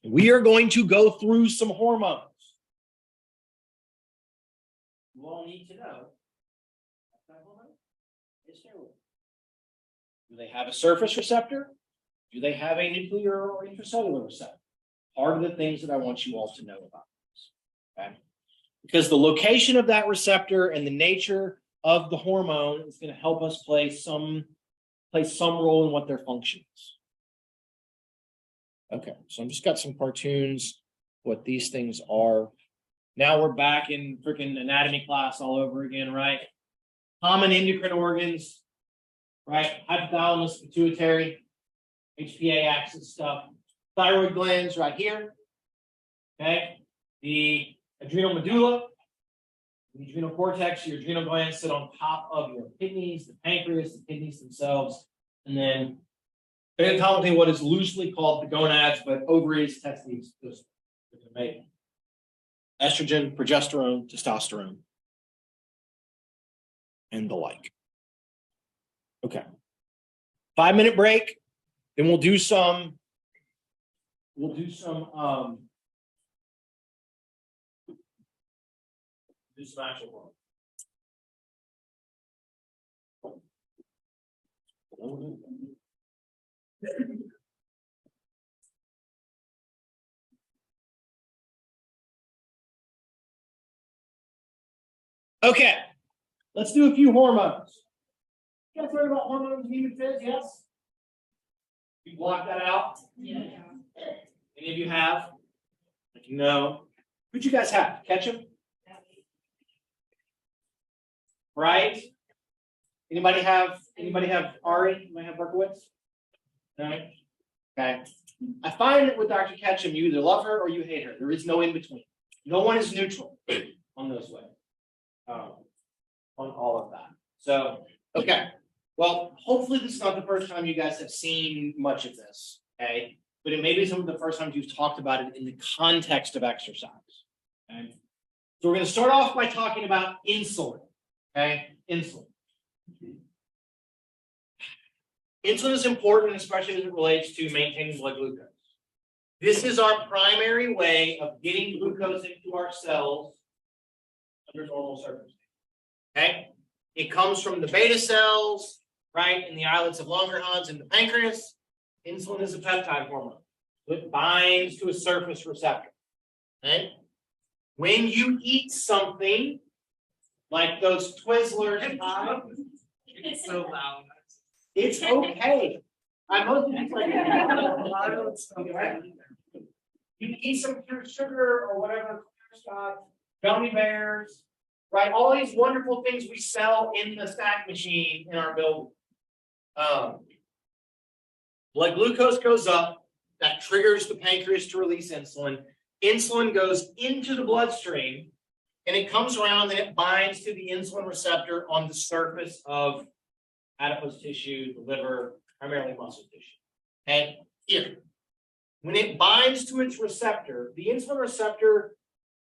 A: We are going to go through some hormones. You all need to know is steroid. Do they have a surface receptor? Do they have a nuclear or intracellular receptor? Part of the things that I want you all to know about this. Okay? Because the location of that receptor and the nature of the hormone is going to help us play some role in what their function is. Okay, so I've just got some cartoons what these things are. Now we're back in freaking anatomy class all over again, right? Common endocrine organs, right? Hypothalamus, pituitary, HPA axis stuff. Thyroid glands right here. Okay. The adrenal medulla, the adrenal cortex, your adrenal glands sit on top of your kidneys, the pancreas, the kidneys themselves, and then anatomically what is loosely called the gonads, but ovaries, testes, those are made. Estrogen, progesterone, testosterone, and the like. Okay. 5-minute break. Then we'll do some actual work. Okay, let's do a few hormones. You guys heard about hormones in human phys? Yes? You block that out?
C: Yeah.
A: Any of you have? Like you know. Who'd you guys have? Ketchum? Right? Anybody have Ari? Anybody have Berkowitz? No? Okay. I find that with Dr. Ketchum, you either love her or you hate her. There is no in between. No one is neutral on those ways. On all of that. So, okay. Well, hopefully this is not the first time you guys have seen much of this, okay? But it may be some of the first times you've talked about it in the context of exercise, okay? So we're going to start off by talking about insulin, okay? Insulin. Insulin is important, especially as it relates to maintaining blood glucose. This is our primary way of getting glucose into our cells under normal circumstances. Okay? It comes from the beta cells, right, in the islets of Langerhans in the pancreas. Insulin is a peptide hormone. So it binds to a surface receptor. Okay? When you eat something like those Twizzlers,
C: It's so loud.
A: it's okay. I mostly just like you eat some pure sugar or whatever, stuff, gummy bears, right? All these wonderful things we sell in the snack machine in our building. Blood glucose goes up, that triggers the pancreas to release insulin. Insulin goes into the bloodstream and it comes around and it binds to the insulin receptor on the surface of adipose tissue, the liver, primarily muscle tissue. And here, when it binds to its receptor, the insulin receptor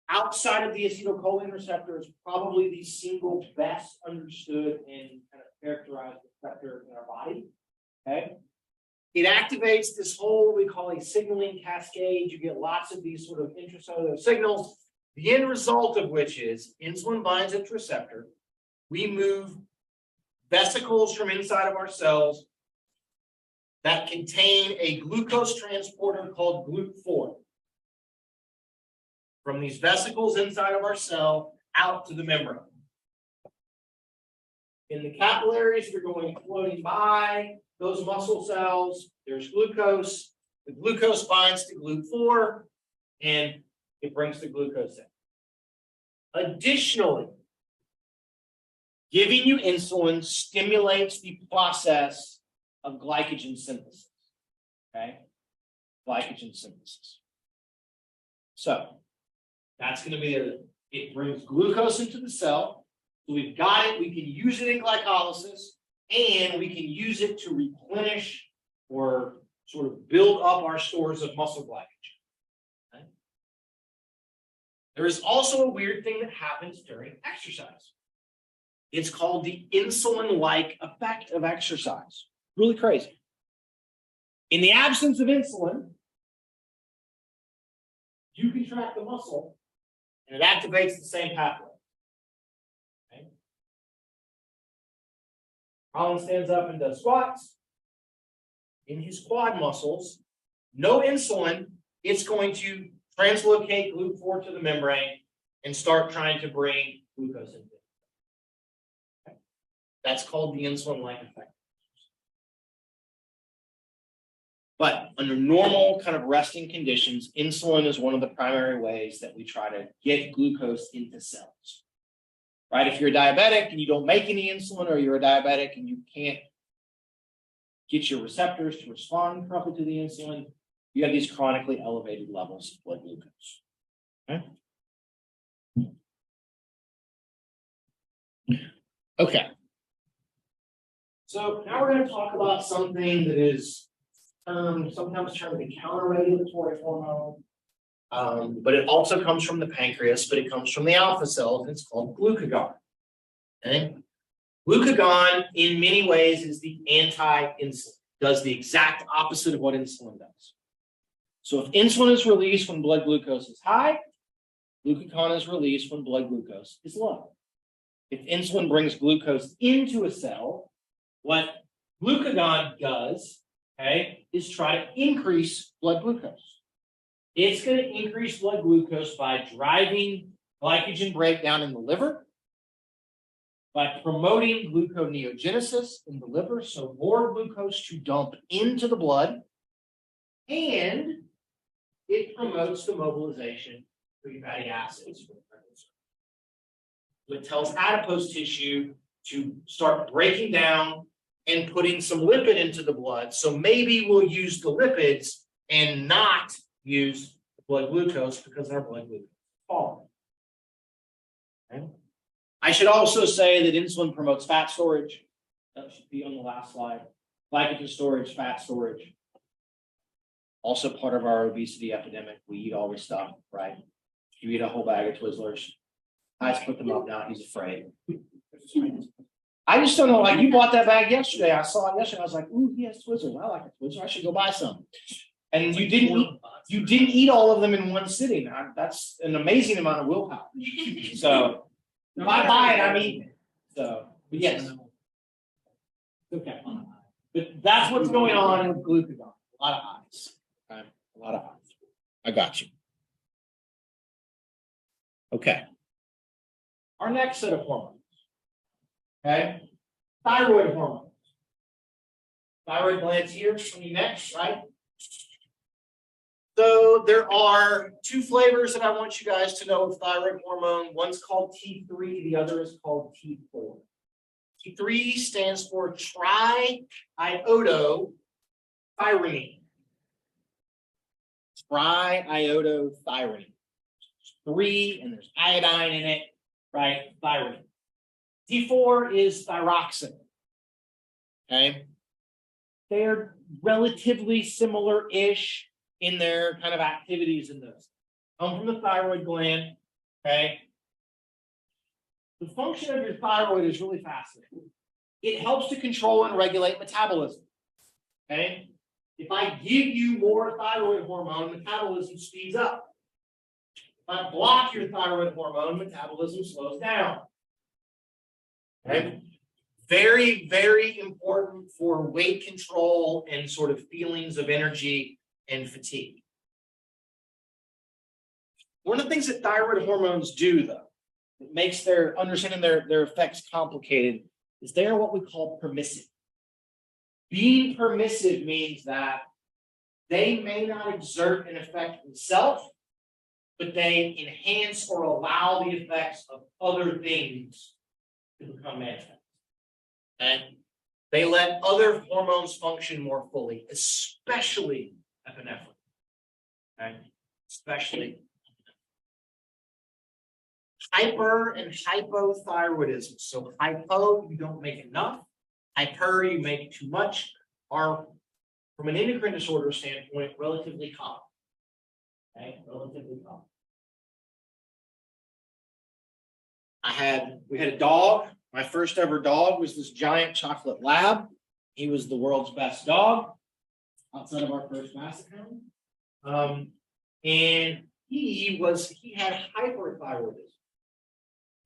A: outside of the acetylcholine receptor is probably the single best understood and kind of characterized receptor in our body. Okay. It activates this whole, what we call a signaling cascade. You get lots of these sort of intracellular signals, the end result of which is insulin binds its receptor. We move vesicles from inside of our cells that contain a glucose transporter called GLUT4 from these vesicles inside of our cell out to the membrane. In the capillaries, they're going floating by those muscle cells. There's glucose. The glucose binds to GLUT4 and it brings the glucose in. Additionally, giving you insulin stimulates the process of glycogen synthesis. Okay? Glycogen synthesis. So, that's going to be it brings glucose into the cell. So we've got it, we can use it in glycolysis, and we can use it to replenish or sort of build up our stores of muscle glycogen. Okay? There is also a weird thing that happens during exercise. It's called the insulin-like effect of exercise. Really crazy. In the absence of insulin, you contract the muscle and it activates the same pathway. Okay. Colin stands up and does squats. In his quad muscles, no insulin, it's going to translocate GLUT4 to the membrane and start trying to bring glucose into it. Okay. That's called the insulin-like effect. But under normal kind of resting conditions, insulin is one of the primary ways that we try to get glucose into cells. Right? If you're a diabetic and you don't make any insulin, or you're a diabetic and you can't get your receptors to respond properly to the insulin, you have these chronically elevated levels of blood glucose. Okay. Okay. So now we're going to talk about something that is sometimes termed the counter-regulatory hormone. But it also comes from the pancreas, but it comes from the alpha cells, and it's called glucagon. Okay. Glucagon, in many ways, is the anti-insulin, does the exact opposite of what insulin does. So if insulin is released when blood glucose is high, glucagon is released when blood glucose is low. If insulin brings glucose into a cell, what glucagon does, okay, is try to increase blood glucose. It's going to increase blood glucose by driving glycogen breakdown in the liver, by promoting gluconeogenesis in the liver, so more glucose to dump into the blood, and it promotes the mobilization of free fatty acids. It tells adipose tissue to start breaking down and putting some lipid into the blood. So maybe we'll use the lipids and not use the blood glucose because our blood glucose is falling. Okay. I should also say that insulin promotes fat storage. That should be on the last slide. Glycogen storage, fat storage. Also part of our obesity epidemic. We eat all this stuff, right? You eat a whole bag of Twizzlers. I just put them up now. He's afraid. I just don't know. Like, you bought that bag yesterday. I saw it yesterday. I was like, ooh, he has Twizzlers. I like a Twizzler. I should go buy some. And you didn't eat all of them in one sitting. That's an amazing amount of willpower. So if I buy it, I'm eating it. So, but yes. Okay. But that's what's going on with glucagon. A lot of eyes. Okay? A lot of eyes. I got you. Okay. Our next set of hormones. Okay. Thyroid hormones. Thyroid glands here on your neck, right? So there are two flavors that I want you guys to know of thyroid hormone. One's called T3, the other is called T4. T3 stands for triiodothyronine. Triiodothyronine. 3, and there's iodine in it, right? Thyronine. T4 is thyroxine. Okay. They're relatively similar-ish in their kind of activities in those. Come from the thyroid gland. Okay. The function of your thyroid is really fascinating. It helps to control and regulate metabolism. Okay. If I give you more thyroid hormone, metabolism speeds up. If I block your thyroid hormone, metabolism slows down. Okay. Very, very important for weight control and sort of feelings of energy and fatigue. One of the things that thyroid hormones do, though, that makes their understanding their effects complicated, is they are what we call permissive. Being permissive means that they may not exert an effect themselves, but they enhance or allow the effects of other things to become manifest. And they let other hormones function more fully, especially epinephrine. Okay? Especially hyper and hypothyroidism. So hypo, you don't make enough. Hyper, you make too much, are, from an endocrine disorder standpoint, relatively common. Okay, relatively common. We had a dog. My first ever dog was this giant chocolate lab. He was the world's best dog outside of our first massacre. And he had hyperthyroidism.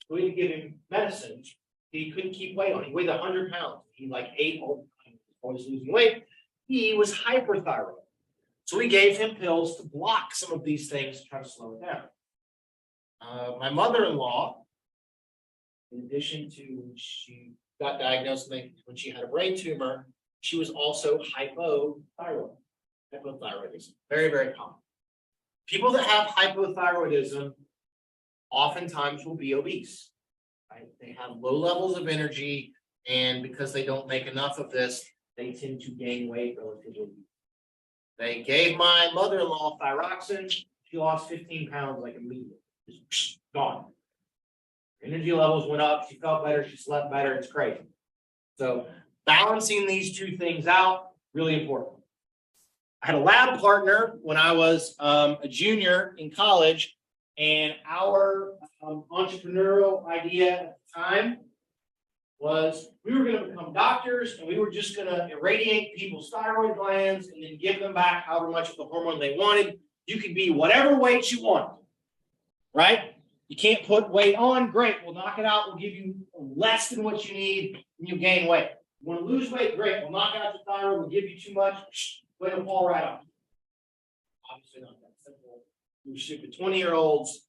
A: So we had to give him medicine. He couldn't keep weight on. He weighed 100 pounds. He ate all the time. He was always losing weight. He was hyperthyroid. So we gave him pills to block some of these things to try to slow it down. My mother-in-law, in addition to when she got diagnosed when she had a brain tumor, she was also hypothyroid. Hypothyroidism, very, very common. People that have hypothyroidism oftentimes will be obese, right? They have low levels of energy, and because they don't make enough of this, they tend to gain weight relatively. They gave my mother-in-law thyroxine. She lost 15 pounds like immediately, just gone. Energy levels went up. She felt better. She slept better. It's crazy. So balancing these two things out, really important. I had a lab partner when I was a junior in college, and our entrepreneurial idea at the time was we were going to become doctors, and we were just going to irradiate people's thyroid glands and then give them back however much of the hormone they wanted. You could be whatever weight you want, right? You can't put weight on, great, we'll knock it out, we'll give you less than what you need, and you gain weight. You want to lose weight, great, we'll knock out your thyroid, we'll give you too much, weight will fall right off. Obviously not that simple. We're stupid 20-year-olds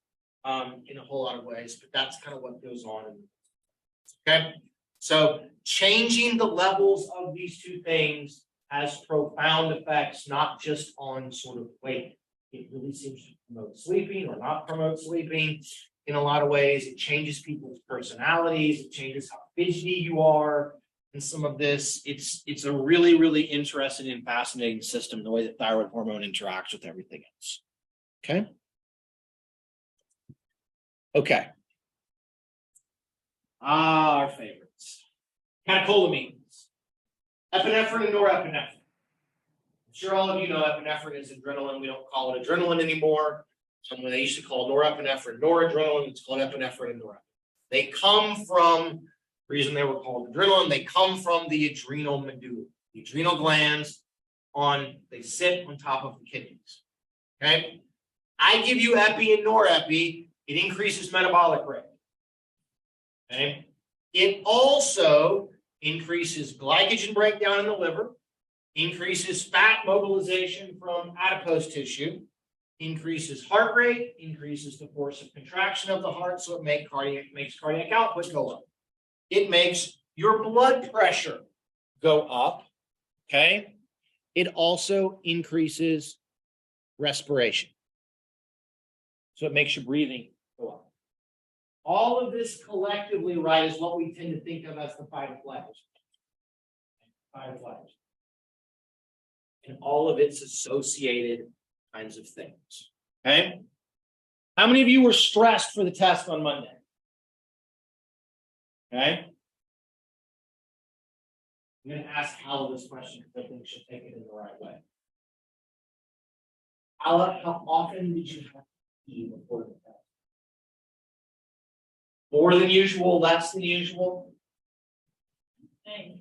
A: in a whole lot of ways, but that's kind of what goes on. Okay, so changing the levels of these two things has profound effects, not just on sort of weight. It really seems to promote sleeping or not promote sleeping in a lot of ways. It changes people's personalities. It changes how fidgety you are. And some of this, it's a really, really interesting and fascinating system, the way that thyroid hormone interacts with everything else. Okay. Okay. Our favorites. Catecholamines. Epinephrine and norepinephrine. I'm sure all of you know epinephrine is adrenaline. We don't call it adrenaline anymore. When they used to call norepinephrine noradrenaline, it's called epinephrine and norepinephrine. They come from, the reason they were called adrenaline, they come from the adrenal medulla. The adrenal glands they sit on top of the kidneys. Okay? I give you epi and norepi, it increases metabolic rate. Okay? It also increases glycogen breakdown in the liver, increases fat mobilization from adipose tissue, increases heart rate, increases the force of contraction of the heart, so it makes cardiac output go up. It makes your blood pressure go up, okay? It also increases respiration. So it makes your breathing go up. All of this collectively, right, is what we tend to think of as the fight or flight. Fight or flight. And all of its associated kinds of things. Okay? How many of you were stressed for the test on Monday? Okay? I'm going to ask Hala this question because I think she'll take it in the right way. Hala, how often did you have to pee before the test? More than usual, less than usual?
D: I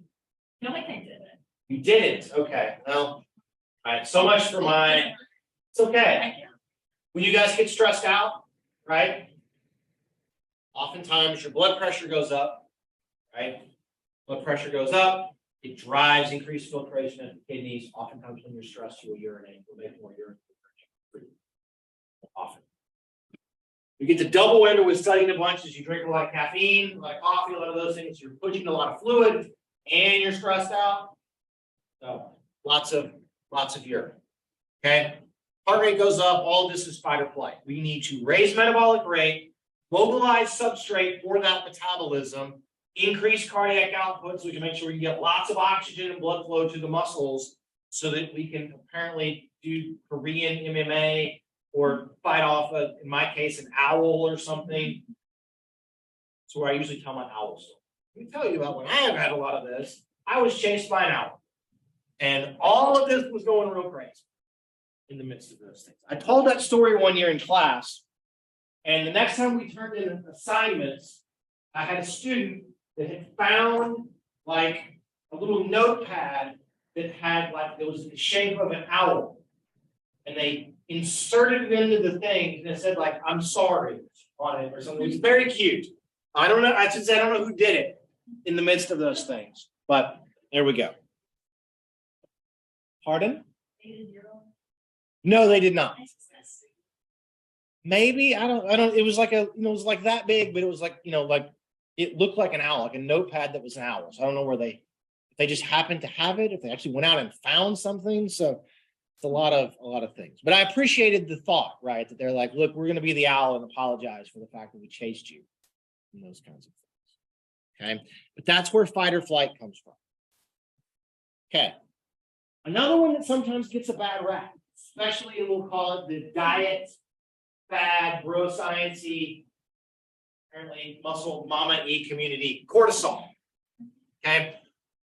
D: feel like I did it.
A: You didn't? Okay. Well, all right. So much for my. It's okay. When you guys get stressed out, right? Oftentimes your blood pressure goes up, right? Blood pressure goes up. It drives increased filtration of the kidneys. Oftentimes when you're stressed, you will urinate. You'll make more urine. Often. You get the double window with studying a bunch as you drink a lot of caffeine, a lot of coffee, a lot of those things. You're pushing a lot of fluid and you're stressed out. So lots of urine. Okay. Heart rate goes up. All of this is fight or flight. We need to raise metabolic rate, mobilize substrate for that metabolism, increase cardiac output so we can make sure we can get lots of oxygen and blood flow to the muscles so that we can apparently do Korean MMA or fight off, in my case, an owl or something. That's where I usually tell my owl story. Let me tell you about when I have had a lot of this. I was chased by an owl. And all of this was going real crazy in the midst of those things. I told that story one year in class. And the next time we turned in assignments, I had a student that had found like a little notepad that had it was in the shape of an owl. And they inserted it into the thing and it said I'm sorry on it or something. It was very cute. I don't know. I should say I don't know who did it in the midst of those things, but there we go. Pardon? No, they did not. Maybe I don't. It was it was like that big, but it was it looked like an owl, like a notepad that was an owl. So I don't know if they just happened to have it, if they actually went out and found something. So It's a lot of things. But I appreciated the thought, right? That they're like, look, we're going to be the owl and apologize for the fact that we chased you and those kinds of things. Okay. But that's where fight or flight comes from. Okay. Another one that sometimes gets a bad rap, especially we'll call it the diet, fad, bro sciencey, apparently muscle mama e community, cortisol. Okay.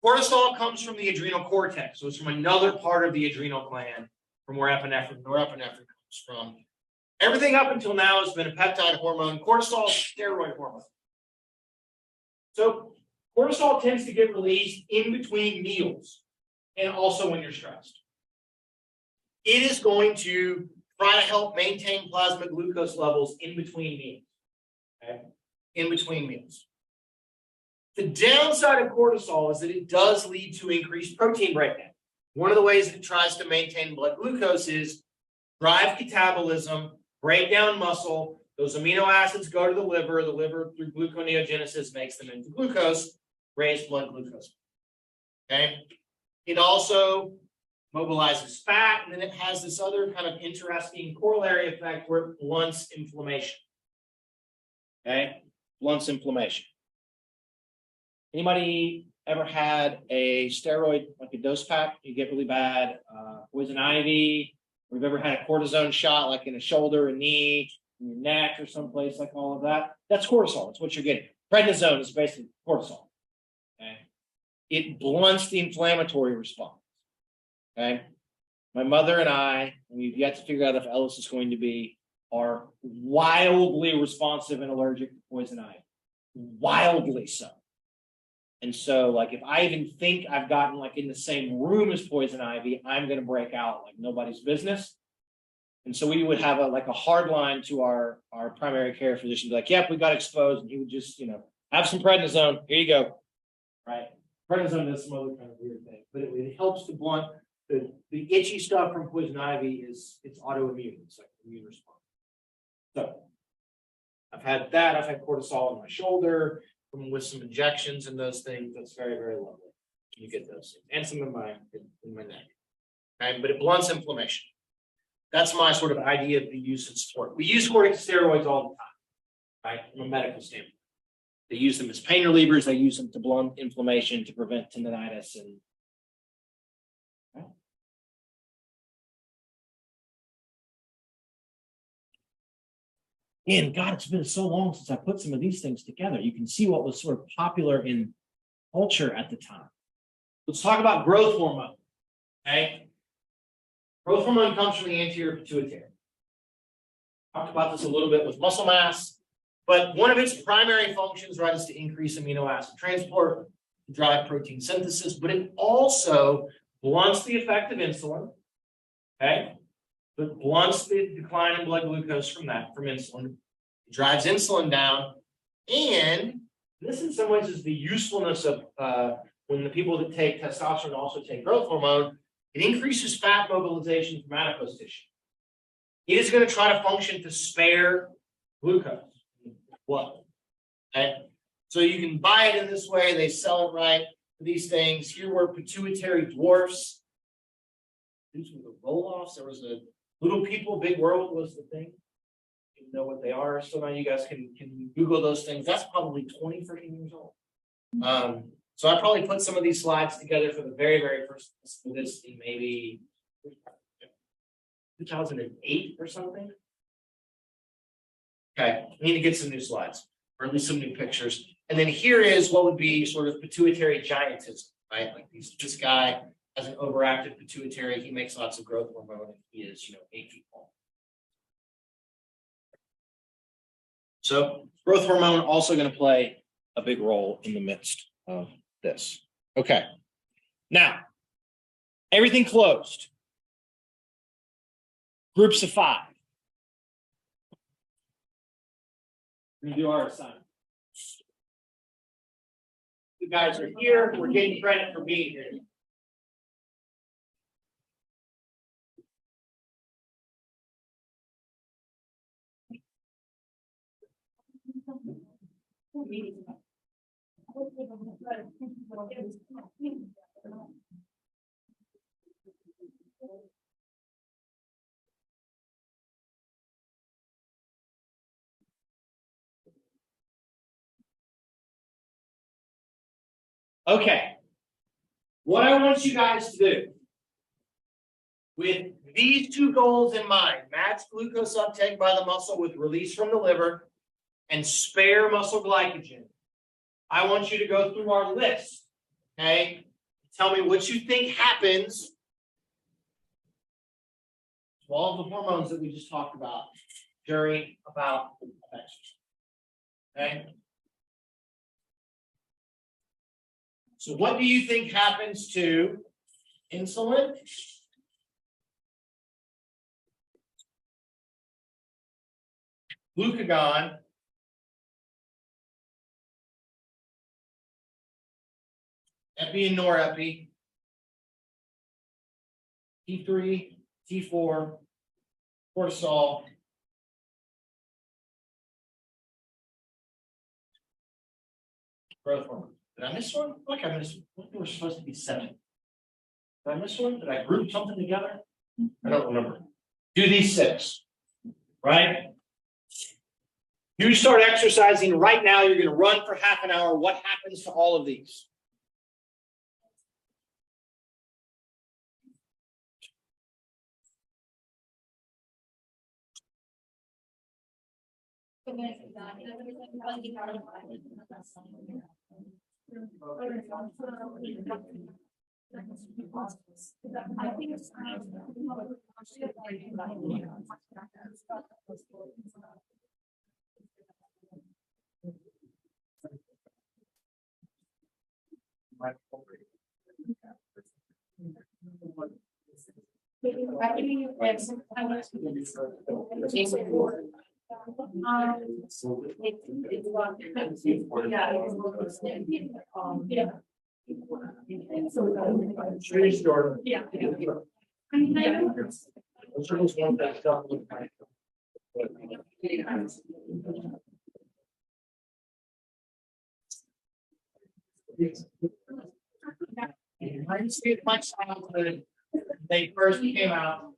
A: Cortisol comes from the adrenal cortex. So it's from another part of the adrenal gland from where epinephrine, norepinephrine comes from. Everything up until now has been a peptide hormone. Cortisol is a steroid hormone. So cortisol tends to get released in between meals and also when you're stressed. It is going to try to help maintain plasma glucose levels in between meals. Okay? In between meals. The downside of cortisol is that it does lead to increased protein breakdown. One of the ways it tries to maintain blood glucose is drive catabolism, break down muscle. Those amino acids go to the liver through gluconeogenesis makes them into glucose, raise blood glucose. Okay. It also mobilizes fat, and then it has this other kind of interesting corollary effect where it blunts inflammation. Okay, blunts inflammation. Anybody ever had a steroid, like a dose pack? You get really bad poison ivy, or you've ever had a cortisone shot, like in a shoulder, a knee, in your neck, or someplace like all of that? That's cortisol. That's what you're getting. Prednisone is basically cortisol. Okay, it blunts the inflammatory response. Okay, my mother and I, we've yet to figure out if Ellis is going to be, are wildly responsive and allergic to poison ivy. Wildly so. And so, like, if I even think I've gotten like in the same room as poison ivy, I'm going to break out like nobody's business. And so we would have a hard line to our primary care physician, be like, yep, we got exposed. And he would just, have some prednisone. Here you go. Right. Prednisone does some other kind of weird thing, but it helps to blunt the itchy stuff from poison ivy. It's autoimmune. It's like an immune response. So I've had that. I've had cortisol in my shoulder with some injections and those things. That's very, very lovely. You get those things. And some in my neck. Okay? But it blunts inflammation. That's my sort of idea of the use in sport. We use corticosteroids all the time, right? From a medical standpoint. They use them as pain relievers. They use them to blunt inflammation, to prevent tendinitis. And and God, it's been so long since I put some of these things together. You can see what was sort of popular in culture at the time. Let's talk about growth hormone. Okay. Growth hormone comes from the anterior pituitary. Talked about this a little bit with muscle mass, but one of its primary functions, right, is to increase amino acid transport, to drive protein synthesis, but it also blunts the effect of insulin. Okay. But blunts the decline in blood glucose from insulin, it drives insulin down, and this in some ways is the usefulness of when the people that take testosterone also take growth hormone. It increases fat mobilization from adipose tissue. It is going to try to function to spare glucose in blood. Okay, so you can buy it in this way. They sell it right for these things. Here were pituitary dwarfs. These were the roll-offs. There was a Little People, Big World was the thing. You know what they are. So now you guys can Google those things. That's probably 20 freaking years old. So I probably put some of these slides together for the very, very first of this in maybe 2008 or something. Okay, I need to get some new slides, or at least some new pictures. And then here is what would be sort of pituitary giantism, right? Like this guy has an overactive pituitary. He makes lots of growth hormone, and he is, 8 feet tall. So growth hormone also going to play a big role in the midst of this. Okay. Now, everything closed. Groups of 5. We're going to do our assignment. You guys are here. We're getting credit for being here. Okay. What I want you guys to do with these two goals in mind, match glucose uptake by the muscle with release from the liver and spare muscle glycogen, I want you to go through our list, okay? Tell me what you think happens to all of the hormones that we just talked about during a bout of exercise, okay? So what do you think happens to insulin? Glucagon, epi and norepi, T3, T4, cortisol, growth hormone. Did I miss one? Look, I missed one. There were supposed to be 7. Did I miss one? Did I group something together? I don't remember. Do these 6, right? You start exercising right now. You're going to run for half an hour. What happens to all of these? Reminds me of my childhood. They first came out.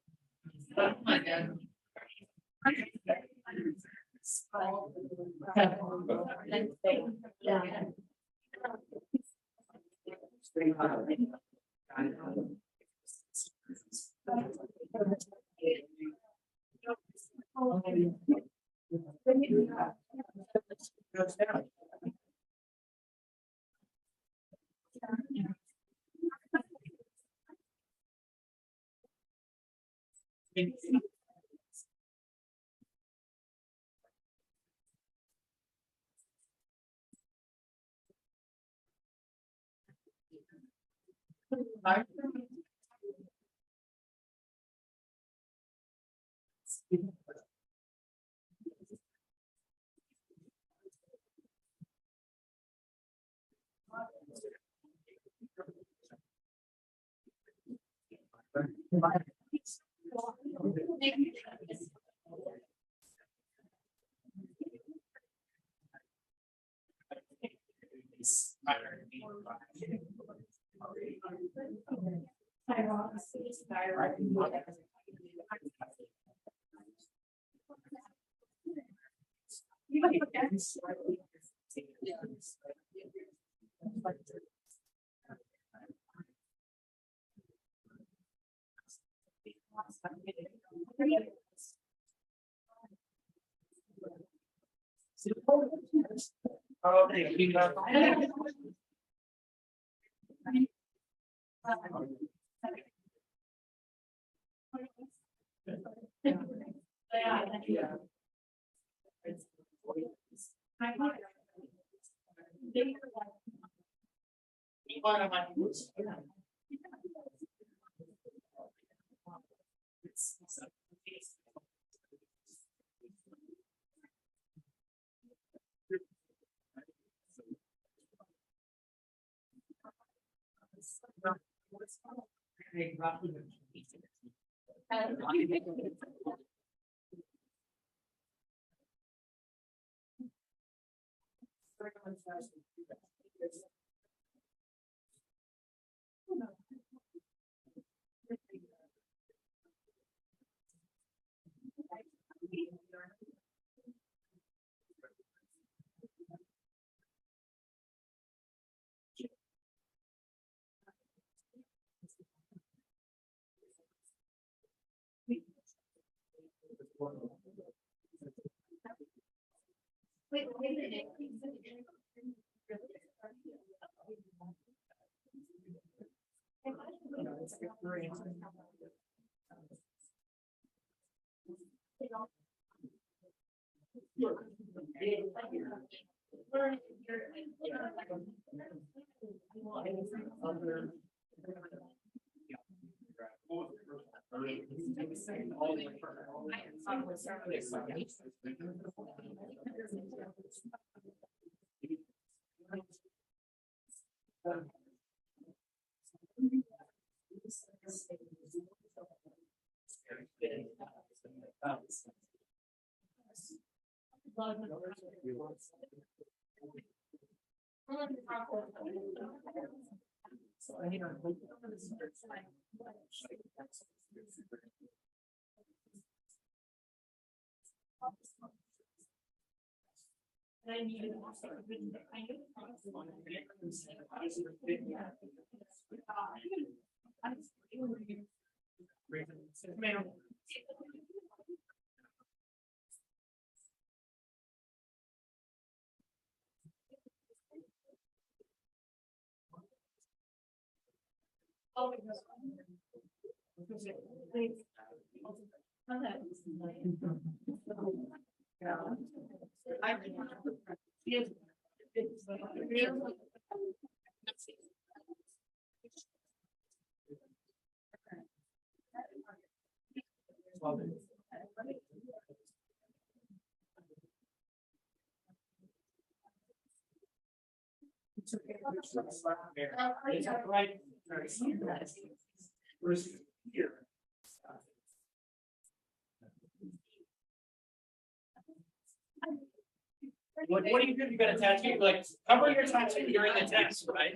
A: What do you do? You got a tattoo, like cover your tattoo during the test, right?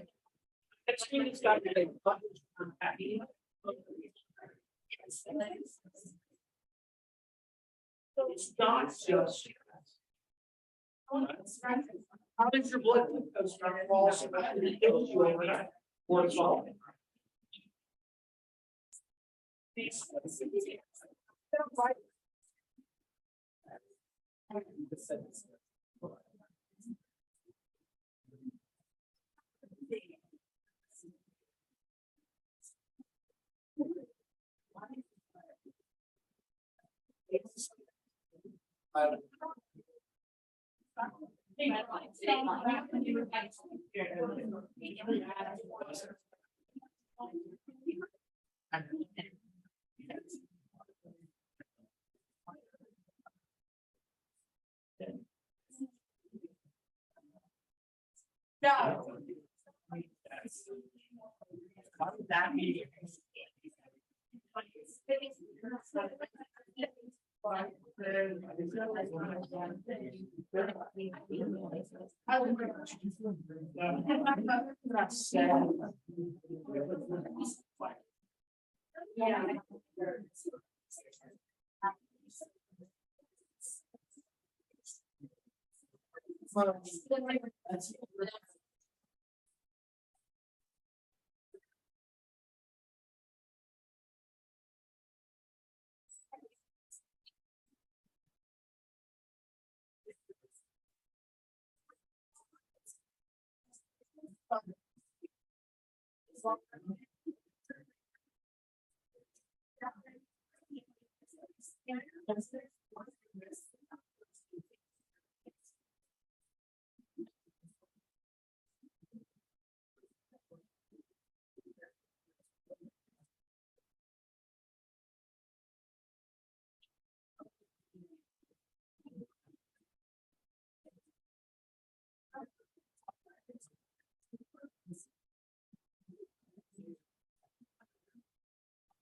A: That student's got to be happy. It's not just. How does your blood glucose start to fall so that it kills you overnight? Or it's all.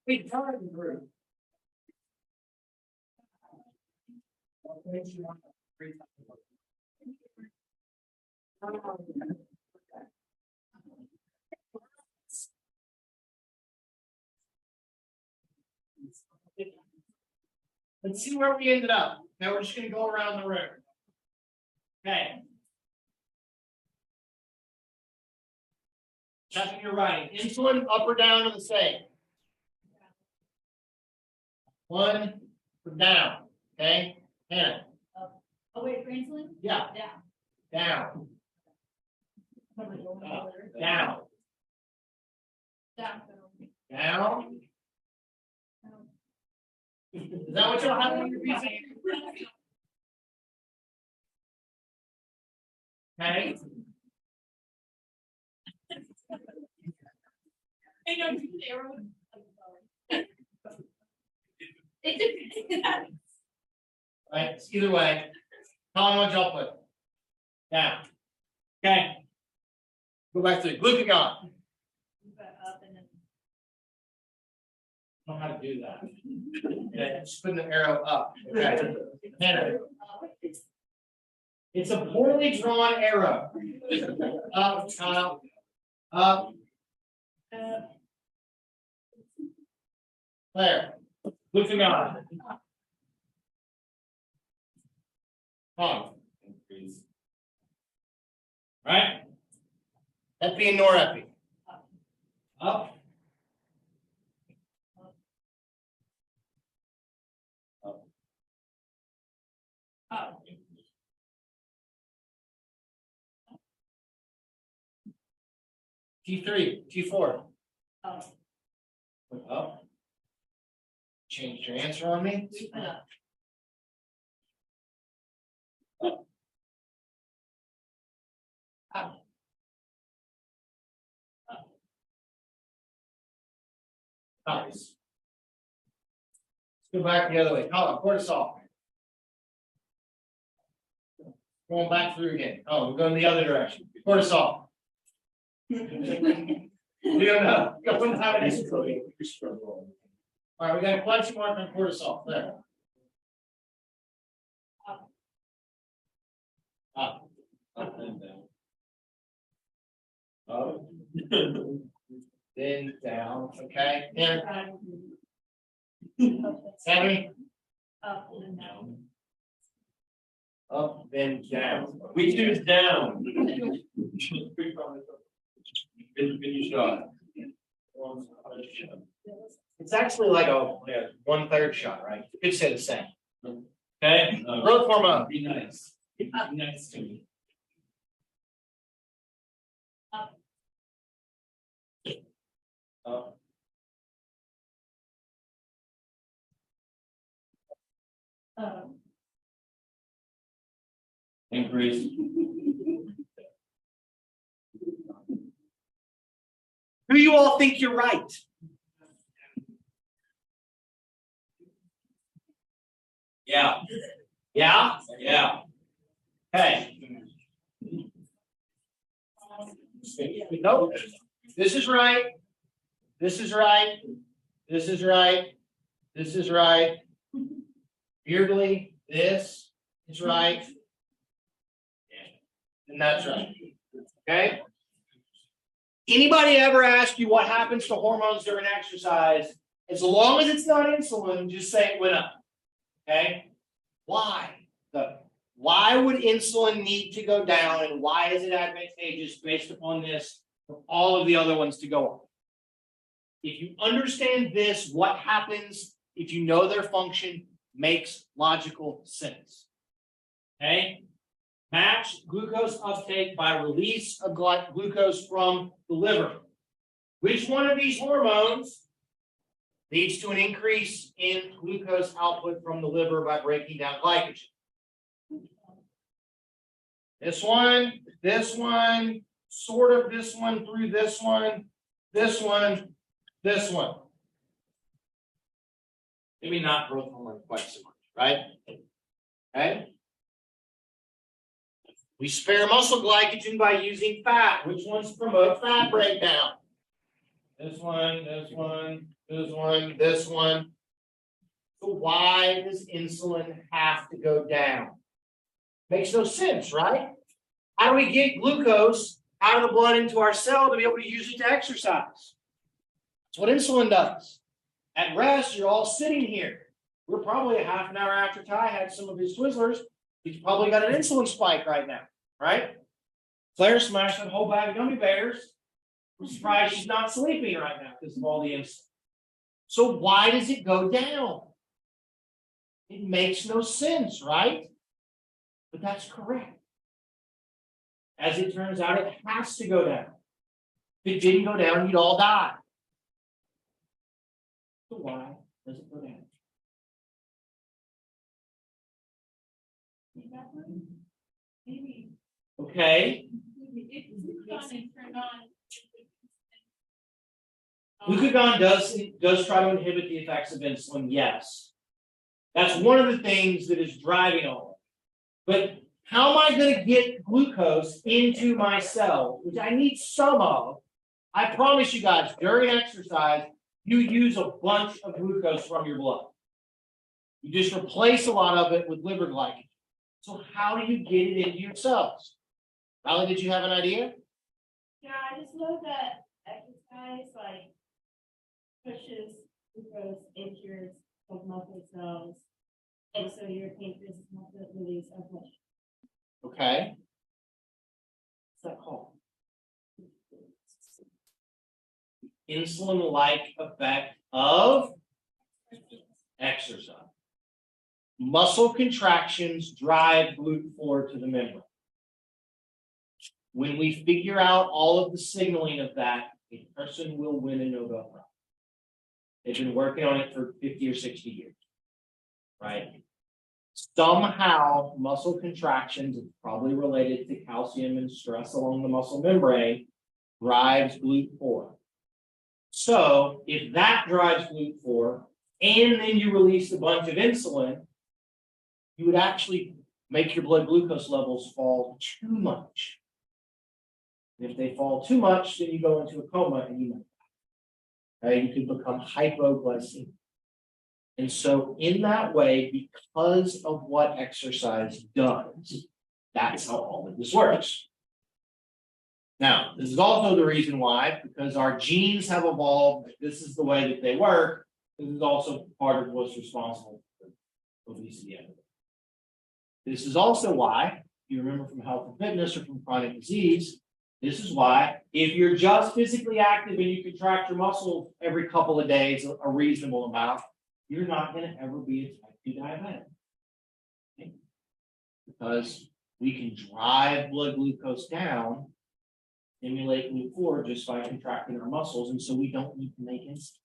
A: Wait, tell her the group. Let's see where we ended up. Now we're just going to go around the room. Okay. Checking your writing. Insulin up or down or the same? One or down. Okay, Hannah,
D: Oh, wait, for insulin?
A: yeah,
D: Down.
A: down,
D: Down.
A: down,
D: Down.
A: down. Is that what you're having on your piece? Okay,
D: I know, the arrow. It
A: right, it's either way. Tell me what y'all put. Down. Okay. Go back to glucagon.
D: up and then.
A: I don't know how to do that. Okay, just putting the arrow up. Okay. Hannah, it's a poorly drawn arrow. Up, child. Up. Claire. Glucagon. On. Right? Epi and norepi. Up.
D: Up.
A: T3, T4.
D: Up.
A: Up. Changed your answer on me.
D: Up. Up.
A: Nice. Let's go back the other way. Oh, cortisol. Going back through again. Oh, we're going the other direction. Cortisol. We don't know. Don't have an issue. All right, we got a question mark on cortisol. There.
D: Up.
A: Up. Up and down. Up. Then down. Okay. There. Sammy.
D: Up and then down.
A: Up, then down.
B: We choose down. Finish shot.
A: It's actually like a 1/3 shot, right? You could say the same.
B: Okay.
A: Growth hormone.
B: Be nice. Be nice to me.
D: Up.
A: Up.
B: Increase.
A: Who you all think you're right?
B: Yeah.
A: Yeah?
B: Yeah.
A: Hey. Nope. This is right. This is right. This is right. This is right. Weirdly, this is right. And that's right. Okay? Anybody ever ask you what happens to hormones during exercise? As long as it's not insulin, just say it went up. Okay? Why? Why would insulin need to go down, and why is it advantageous based upon this for all of the other ones to go up? If you understand this, what happens if you know their function makes logical sense. Okay? Match glucose uptake by release of glucose from the liver. Which one of these hormones leads to an increase in glucose output from the liver by breaking down glycogen? This one, sort of this one through this one, this one, this one. Maybe not growth hormone quite so much, right? Okay. We spare muscle glycogen by using fat. Which ones promote fat breakdown? This one, this one, this one, this one. So why does insulin have to go down? Makes no sense, right? How do we get glucose out of the blood into our cell to be able to use it to exercise? That's what insulin does. At rest, you're all sitting here. We're probably a half an hour after Ty had some of his Twizzlers. He's probably got an insulin spike right now, right? Claire smashed that whole bag of gummy bears. I'm surprised she's not sleeping right now because of all the insulin. So why does it go down? It makes no sense, right? But that's correct. As it turns out, it has to go down. If it didn't go down, you'd all die. So why does it go down?
D: Maybe.
A: Okay. Glucagon does try to inhibit the effects of insulin, yes. That's one of the things that is driving all of it. But how am I going to get glucose into my cells, which I need some of? I promise you guys, during exercise, you use a bunch of glucose from your blood. You just replace a lot of it with liver glycogen. So how do you get it into your cells? Valerie, did you have an idea?
E: Yeah, I just know that exercise pushes glucose into your muscle cells, and so your pancreas is not going to release as much.
A: Okay. What's that called? Insulin-like effect of exercise. Muscle contractions drive GLUT4 to the membrane. When we figure out all of the signaling of that, a person will win a Nobel Prize. They've been working on it for 50 or 60 years, right? Somehow, muscle contractions, it's probably related to calcium and stress along the muscle membrane, drives GLUT4. So, if that drives GLUT4, and then you release a bunch of insulin, you would actually make your blood glucose levels fall too much. And if they fall too much, then you go into a coma and you might die. Okay? You can become hypoglycemic. And so, in that way, because of what exercise does, that's how all of this works. Now, this is also the reason why, because our genes have evolved, this is the way that they work. This is also part of what's responsible for obesity. This is also why, if you remember from health and fitness or from chronic disease, this is why, if you're just physically active and you contract your muscles every couple of days, a reasonable amount, you're not going to ever be a type 2 diabetic. Okay? Because we can drive blood glucose down, stimulate GLUT4 just by contracting our muscles, and so we don't need to make insulin.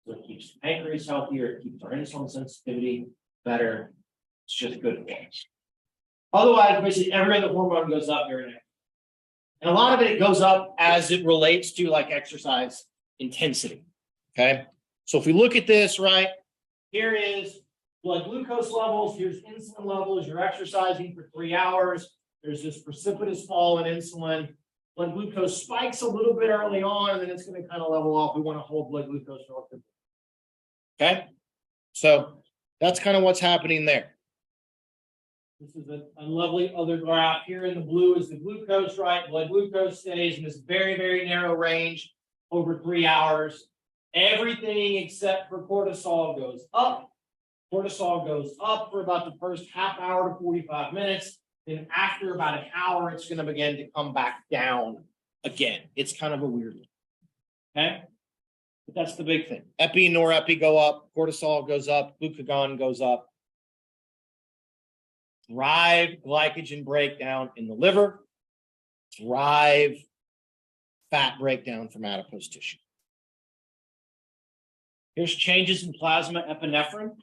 A: So it keeps the pancreas healthier, it keeps our insulin sensitivity better. It's just good for us. Otherwise, basically every other hormone goes up during it. And a lot of it goes up as it relates to like exercise intensity. Okay. So if we look at this, right, here is blood glucose levels, here's insulin levels, you're exercising for 3 hours, there's this precipitous fall in insulin, blood glucose spikes a little bit early on, and then it's going to kind of level off. We want to hold blood glucose relatively. Okay, so that's kind of what's happening there. This is a lovely other graph. Here in the blue is the glucose, right? Blood glucose stays in this very, very narrow range over 3 hours. Everything except for cortisol goes up. Cortisol goes up for about the first half hour to 45 minutes. Then after about an hour, it's going to begin to come back down again. It's kind of a weird one. Okay? But that's the big thing. Epi and norepi go up. Cortisol goes up. Glucagon goes up. Drive glycogen breakdown in the liver. Drive fat breakdown from adipose tissue. Here's changes in plasma epinephrine.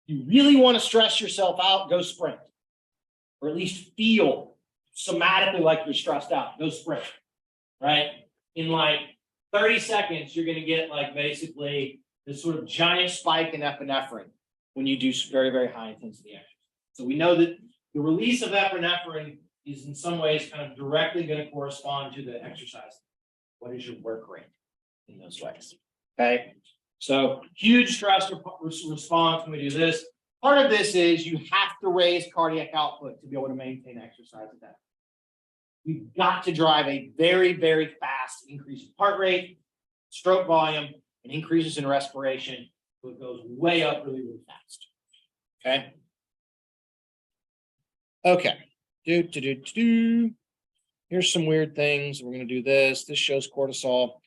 A: You really want to stress yourself out, go sprint. Or at least feel somatically like you're stressed out. Go sprint. Right? In like 30 seconds, you're going to get like basically this sort of giant spike in epinephrine when you do very, very high intensity exercise. So we know that the release of epinephrine is in some ways kind of directly going to correspond to the exercise. What is your work rate in those ways? Okay. So huge stress response when we do this. Part of this is you have to raise cardiac output to be able to maintain exercise at that. You've got to drive a very, very fast increase in heart rate, stroke volume, and increases in respiration. So it goes way up really, really fast. Okay. Okay. Here's some weird things. We're going to do this. This shows cortisol.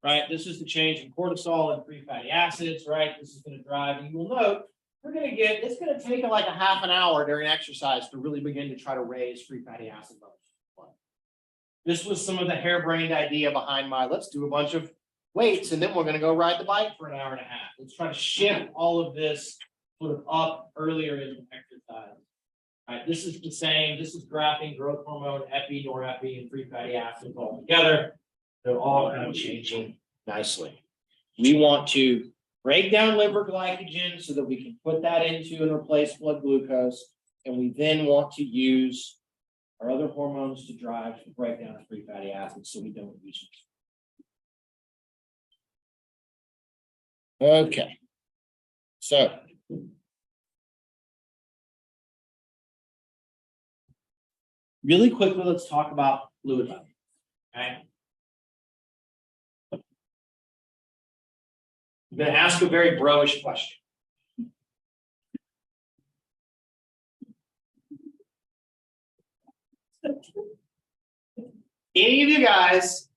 A: Right, this is the change in cortisol and free fatty acids, right? This is going to drive, and you will note it's gonna take like a half an hour during exercise to really begin to try to raise free fatty acid levels. This was some of the harebrained idea behind let's do a bunch of weights and then we're gonna go ride the bike for an hour and a half. Let's try to shift all of this sort of up earlier in the exercise. All right, this is the same. This is graphing growth hormone, epi, norepi, and free fatty acids all together. They're all kind of changing nicely. We want to break down liver glycogen so that we can put that into and replace blood glucose. And we then want to use our other hormones to drive the breakdown of free fatty acids so we don't use them. Okay. So really quickly, let's talk about fluid balance. Okay. I'm going to ask a very bro-ish question. Any of you guys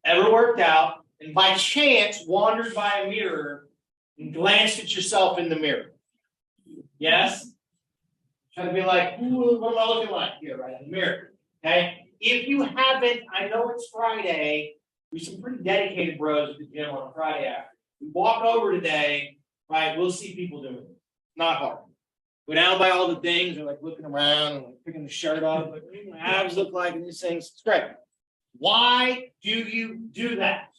A: ever worked out and by chance wandered by a mirror and glanced at yourself in the mirror? Yes? Try to be like, ooh, what am I looking like here, right in the mirror? Okay? If you haven't, I know it's Friday. We're some pretty dedicated bros at the gym on a Friday afternoon. We walk over today, right? We'll see people doing it. Not hard. Go down by all the things, they're like looking around and like picking the shirt off, like what do my abs look like and these things. It's great. Why do you do that?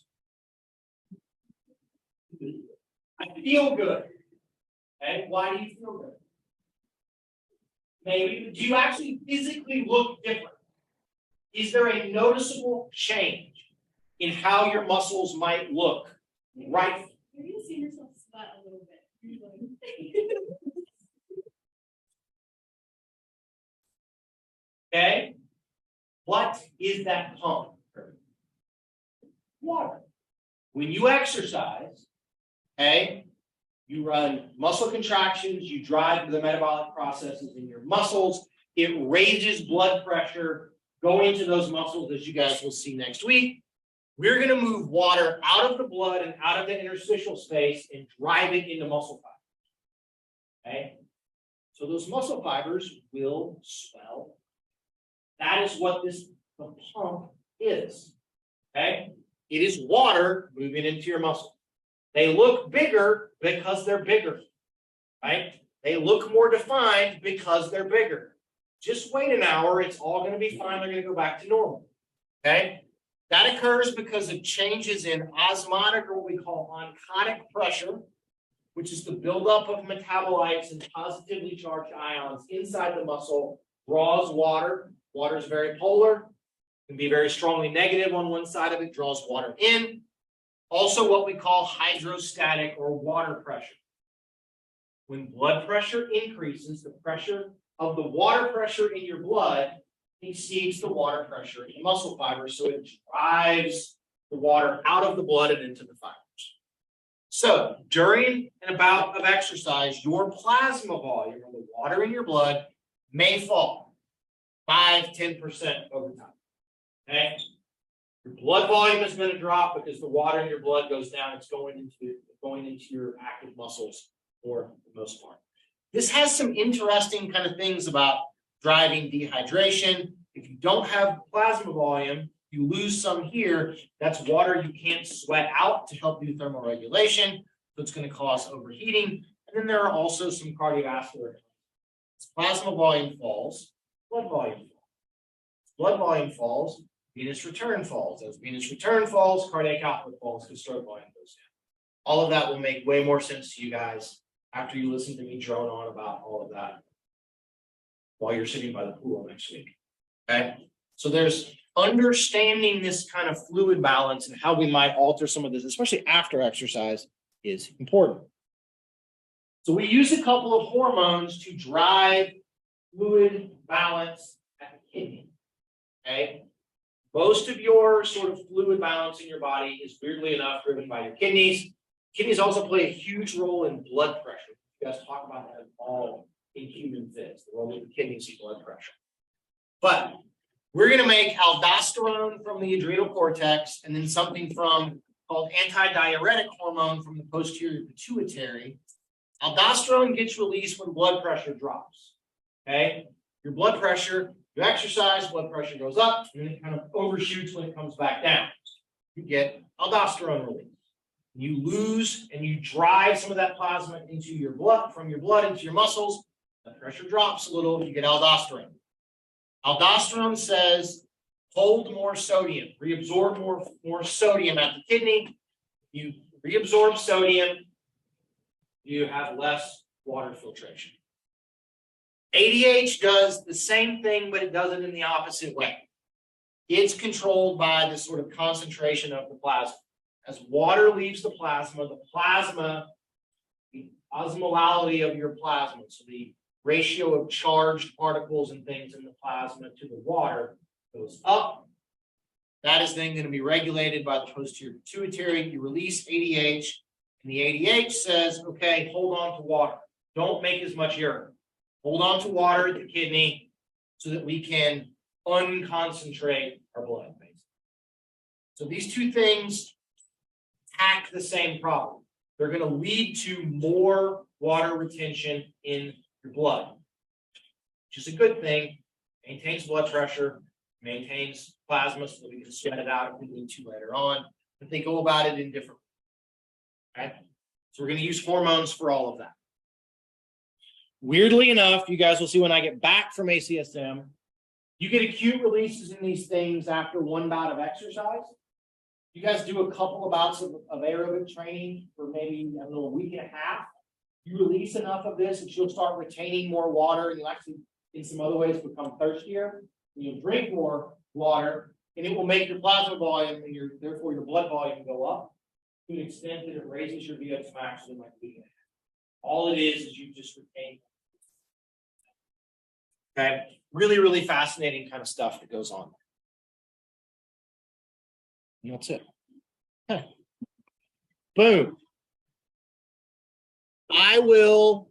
A: I feel good. Okay, why do you feel good? Maybe do you actually physically look different? Is there a noticeable change in how your muscles might look? Right.
E: You're gonna see yourself sweat a little bit.
A: Okay. What is that pump? Water. When you exercise, okay, you run muscle contractions, you drive the metabolic processes in your muscles, it raises blood pressure going to those muscles, as you guys will see next week. We're going to move water out of the blood and out of the interstitial space and drive it into muscle fibers. Okay? So those muscle fibers will swell. That is what the pump is. Okay? It is water moving into your muscle. They look bigger because they're bigger. Right? They look more defined because they're bigger. Just wait an hour, it's all going to be fine. They're going to go back to normal. Okay? That occurs because of changes in osmotic, or what we call oncotic pressure, which is the buildup of metabolites and positively charged ions inside the muscle, draws water. Water is very polar, can be very strongly negative on one side of it, draws water in. Also what we call hydrostatic or water pressure. When blood pressure increases, the pressure of the water pressure in your blood exceeds the water pressure in muscle fibers, so it drives the water out of the blood and into the fibers. So during and about of exercise, your plasma volume, or the water in your blood, may fall 5-10% over time. Okay? Your blood volume is going to drop because the water in your blood goes down. It's going into your active muscles for the most part. This has some interesting kind of things about driving dehydration. If you don't have plasma volume, you lose some here. That's water you can't sweat out to help do thermoregulation. So it's going to cause overheating. And then there are also some cardiovascular. As plasma volume falls, blood volume falls. Blood volume falls, venous return falls. As venous return falls, cardiac output falls because stroke volume goes down. All of that will make way more sense to you guys after you listen to me drone on about all of that while you're sitting by the pool next week. Okay? So there's understanding this kind of fluid balance and how we might alter some of this, especially after exercise, is important. So we use a couple of hormones to drive fluid balance at the kidney. Okay? Most of your sort of fluid balance in your body is weirdly enough driven by your kidneys. Kidneys also play a huge role in blood pressure. You guys talk about that all in human phys, the role of the kidneys in blood pressure. But we're going to make aldosterone from the adrenal cortex and then something called antidiuretic hormone from the posterior pituitary Aldosterone gets released when blood pressure drops. Okay, your blood pressure, you exercise, blood pressure goes up, and then it kind of overshoots when it comes back down. You get aldosterone release. You lose and you drive some of that plasma into your blood, from your blood into your muscles. The pressure drops a little, you get aldosterone. Aldosterone says hold more sodium, reabsorb more sodium at the kidney. You reabsorb sodium, you have less water filtration. ADH does the same thing, but it does it in the opposite way. It's controlled by this sort of concentration of the plasma. As water leaves the osmolality of your plasma, so the ratio of charged particles and things in the plasma to the water goes up. That is then going to be regulated by the posterior pituitary. You release ADH, and the ADH says, okay, hold on to water. Don't make as much urine. Hold on to water at the kidney so that we can unconcentrate our blood. So these two things attack the same problem. They're going to lead to more water retention in your blood, which is a good thing. Maintains blood pressure, maintains plasma so that we can sweat it out if we need to later on. But they go about it in different ways. Okay? So we're going to use hormones for all of that. Weirdly enough, you guys will see when I get back from ACSM, you get acute releases in these things after one bout of exercise. You guys do a couple of bouts of aerobic training for maybe a week and a half. You release enough of this that you'll start retaining more water, and you'll actually, in some other ways, become thirstier. And you'll drink more water, and it will make your plasma volume and therefore your blood volume go up to an extent that it raises your VO2 max in like a week and a half. All it is you just retain. Okay, really, really fascinating kind of stuff that goes on. And that's it. Okay. Boom. I will